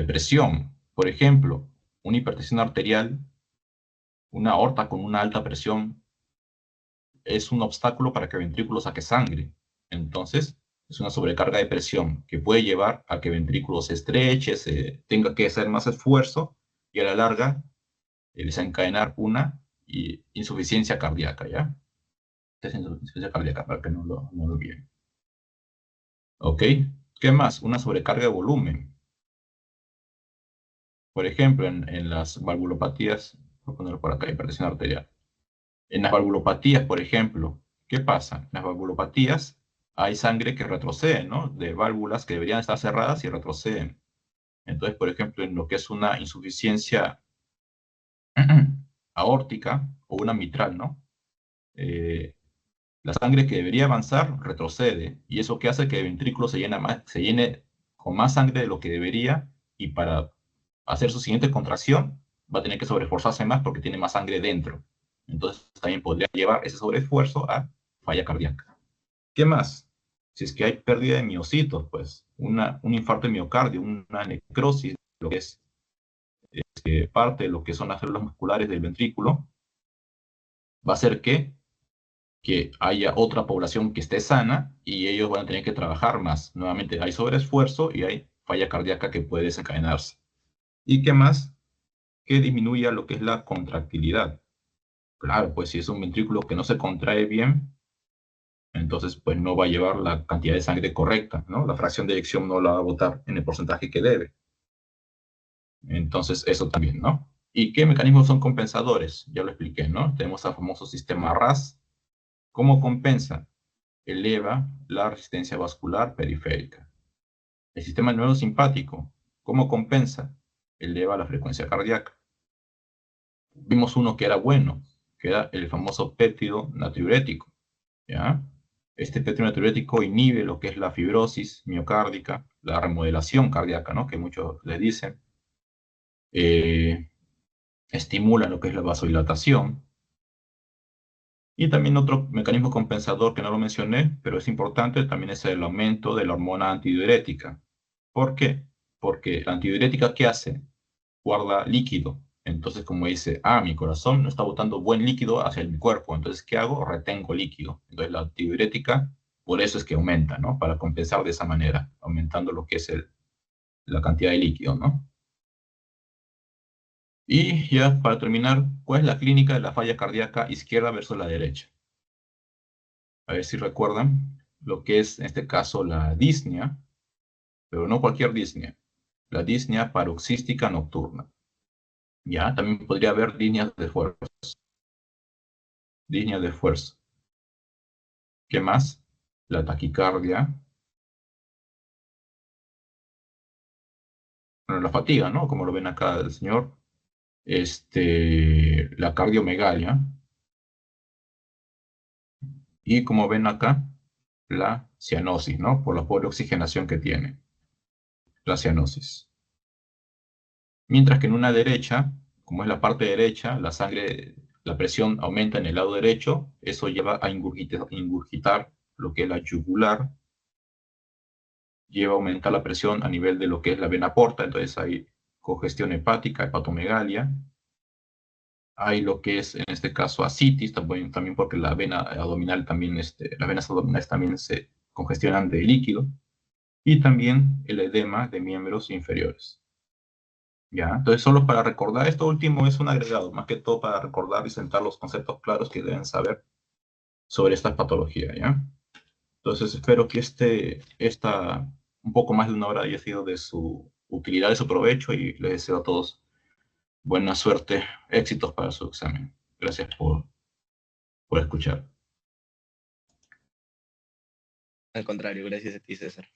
S4: presión. Por ejemplo, una hipertensión arterial, una aorta con una alta presión, es un obstáculo para que el ventrículo saque sangre. Entonces, es una sobrecarga de presión que puede llevar a que el ventrículo se estreche, tenga que hacer más esfuerzo y a la larga desencadenar una insuficiencia cardíaca, ¿ya? Esta es insuficiencia cardíaca, para que no lo olviden. ¿Ok? ¿Qué más? Una sobrecarga de volumen. Por ejemplo, en las valvulopatías, voy a ponerlo por acá, hipertensión arterial. En las valvulopatías, por ejemplo, ¿qué pasa? En las valvulopatías hay sangre que retrocede, ¿no? De válvulas que deberían estar cerradas y retroceden. Entonces, por ejemplo, en lo que es una insuficiencia aórtica o una mitral, ¿no? La sangre que debería avanzar retrocede, y eso que hace que el ventrículo se llene con más sangre de lo que debería, y para hacer su siguiente contracción va a tener que sobreesforzarse más porque tiene más sangre dentro. Entonces también podría llevar ese sobreesfuerzo a falla cardíaca. ¿Qué más? Si es que hay pérdida de miocitos, pues un infarto de miocardio, una necrosis, lo que es parte de lo que son las células musculares del ventrículo, va a hacer que haya otra población que esté sana y ellos van a tener que trabajar más. Nuevamente hay sobreesfuerzo y hay falla cardíaca que puede desencadenarse. ¿Y qué más? Que disminuya lo que es la contractilidad. Claro, pues si es un ventrículo que no se contrae bien, entonces pues no va a llevar la cantidad de sangre correcta, ¿no? La fracción de eyección no la va a botar en el porcentaje que debe. Entonces eso también, ¿no? ¿Y qué mecanismos son compensadores? Ya lo expliqué, ¿no? Tenemos el famoso sistema RAS. ¿Cómo compensa? Eleva la resistencia vascular periférica. El sistema neurosimpático, ¿cómo compensa? Eleva la frecuencia cardíaca. Vimos uno que era bueno, que era el famoso péptido natriurético, ¿ya? Este péptido natriurético inhibe lo que es la fibrosis miocárdica, la remodelación cardíaca, ¿no? Que muchos le dicen. Estimula lo que es la vasodilatación. Y también otro mecanismo compensador que no lo mencioné, pero es importante, también es el aumento de la hormona antidiurética. ¿Por qué? Porque la antidiurética, ¿qué hace? Guarda líquido. Entonces, como dice, mi corazón no está botando buen líquido hacia mi cuerpo. Entonces, ¿qué hago? Retengo líquido. Entonces, la antidiurética, por eso es que aumenta, ¿no? Para compensar de esa manera, aumentando lo que es la cantidad de líquido, ¿no? Y ya para terminar, ¿cuál es la clínica de la falla cardíaca izquierda versus la derecha? A ver si recuerdan lo que es, en este caso, la disnea, pero no cualquier disnea, la disnea paroxística nocturna. Ya, también podría haber disneas de esfuerzo. Disnea de esfuerzo. ¿Qué más? La taquicardia. Bueno, la fatiga, ¿no? Como lo ven acá el señor. La cardiomegalia. Y como ven acá, la cianosis, ¿no? Por la pobre oxigenación que tiene. La cianosis. Mientras que en una derecha, como es la parte derecha, la sangre, la presión aumenta en el lado derecho, eso lleva a ingurgitar lo que es la yugular, lleva a aumentar la presión a nivel de lo que es la vena porta, entonces hay congestión hepática, hepatomegalia, hay lo que es en este caso ascitis, también porque la vena abdominal también, las venas abdominales también se congestionan de líquido, y también el edema de miembros inferiores. ¿Ya? Entonces, solo para recordar, esto último es un agregado, más que todo para recordar y sentar los conceptos claros que deben saber sobre esta patología, ¿ya? Entonces, espero que esta un poco más de una hora haya sido de su utilidad, de su provecho, y les deseo a todos buena suerte, éxitos para su examen. Gracias por escuchar.
S1: Al contrario, gracias a ti, César.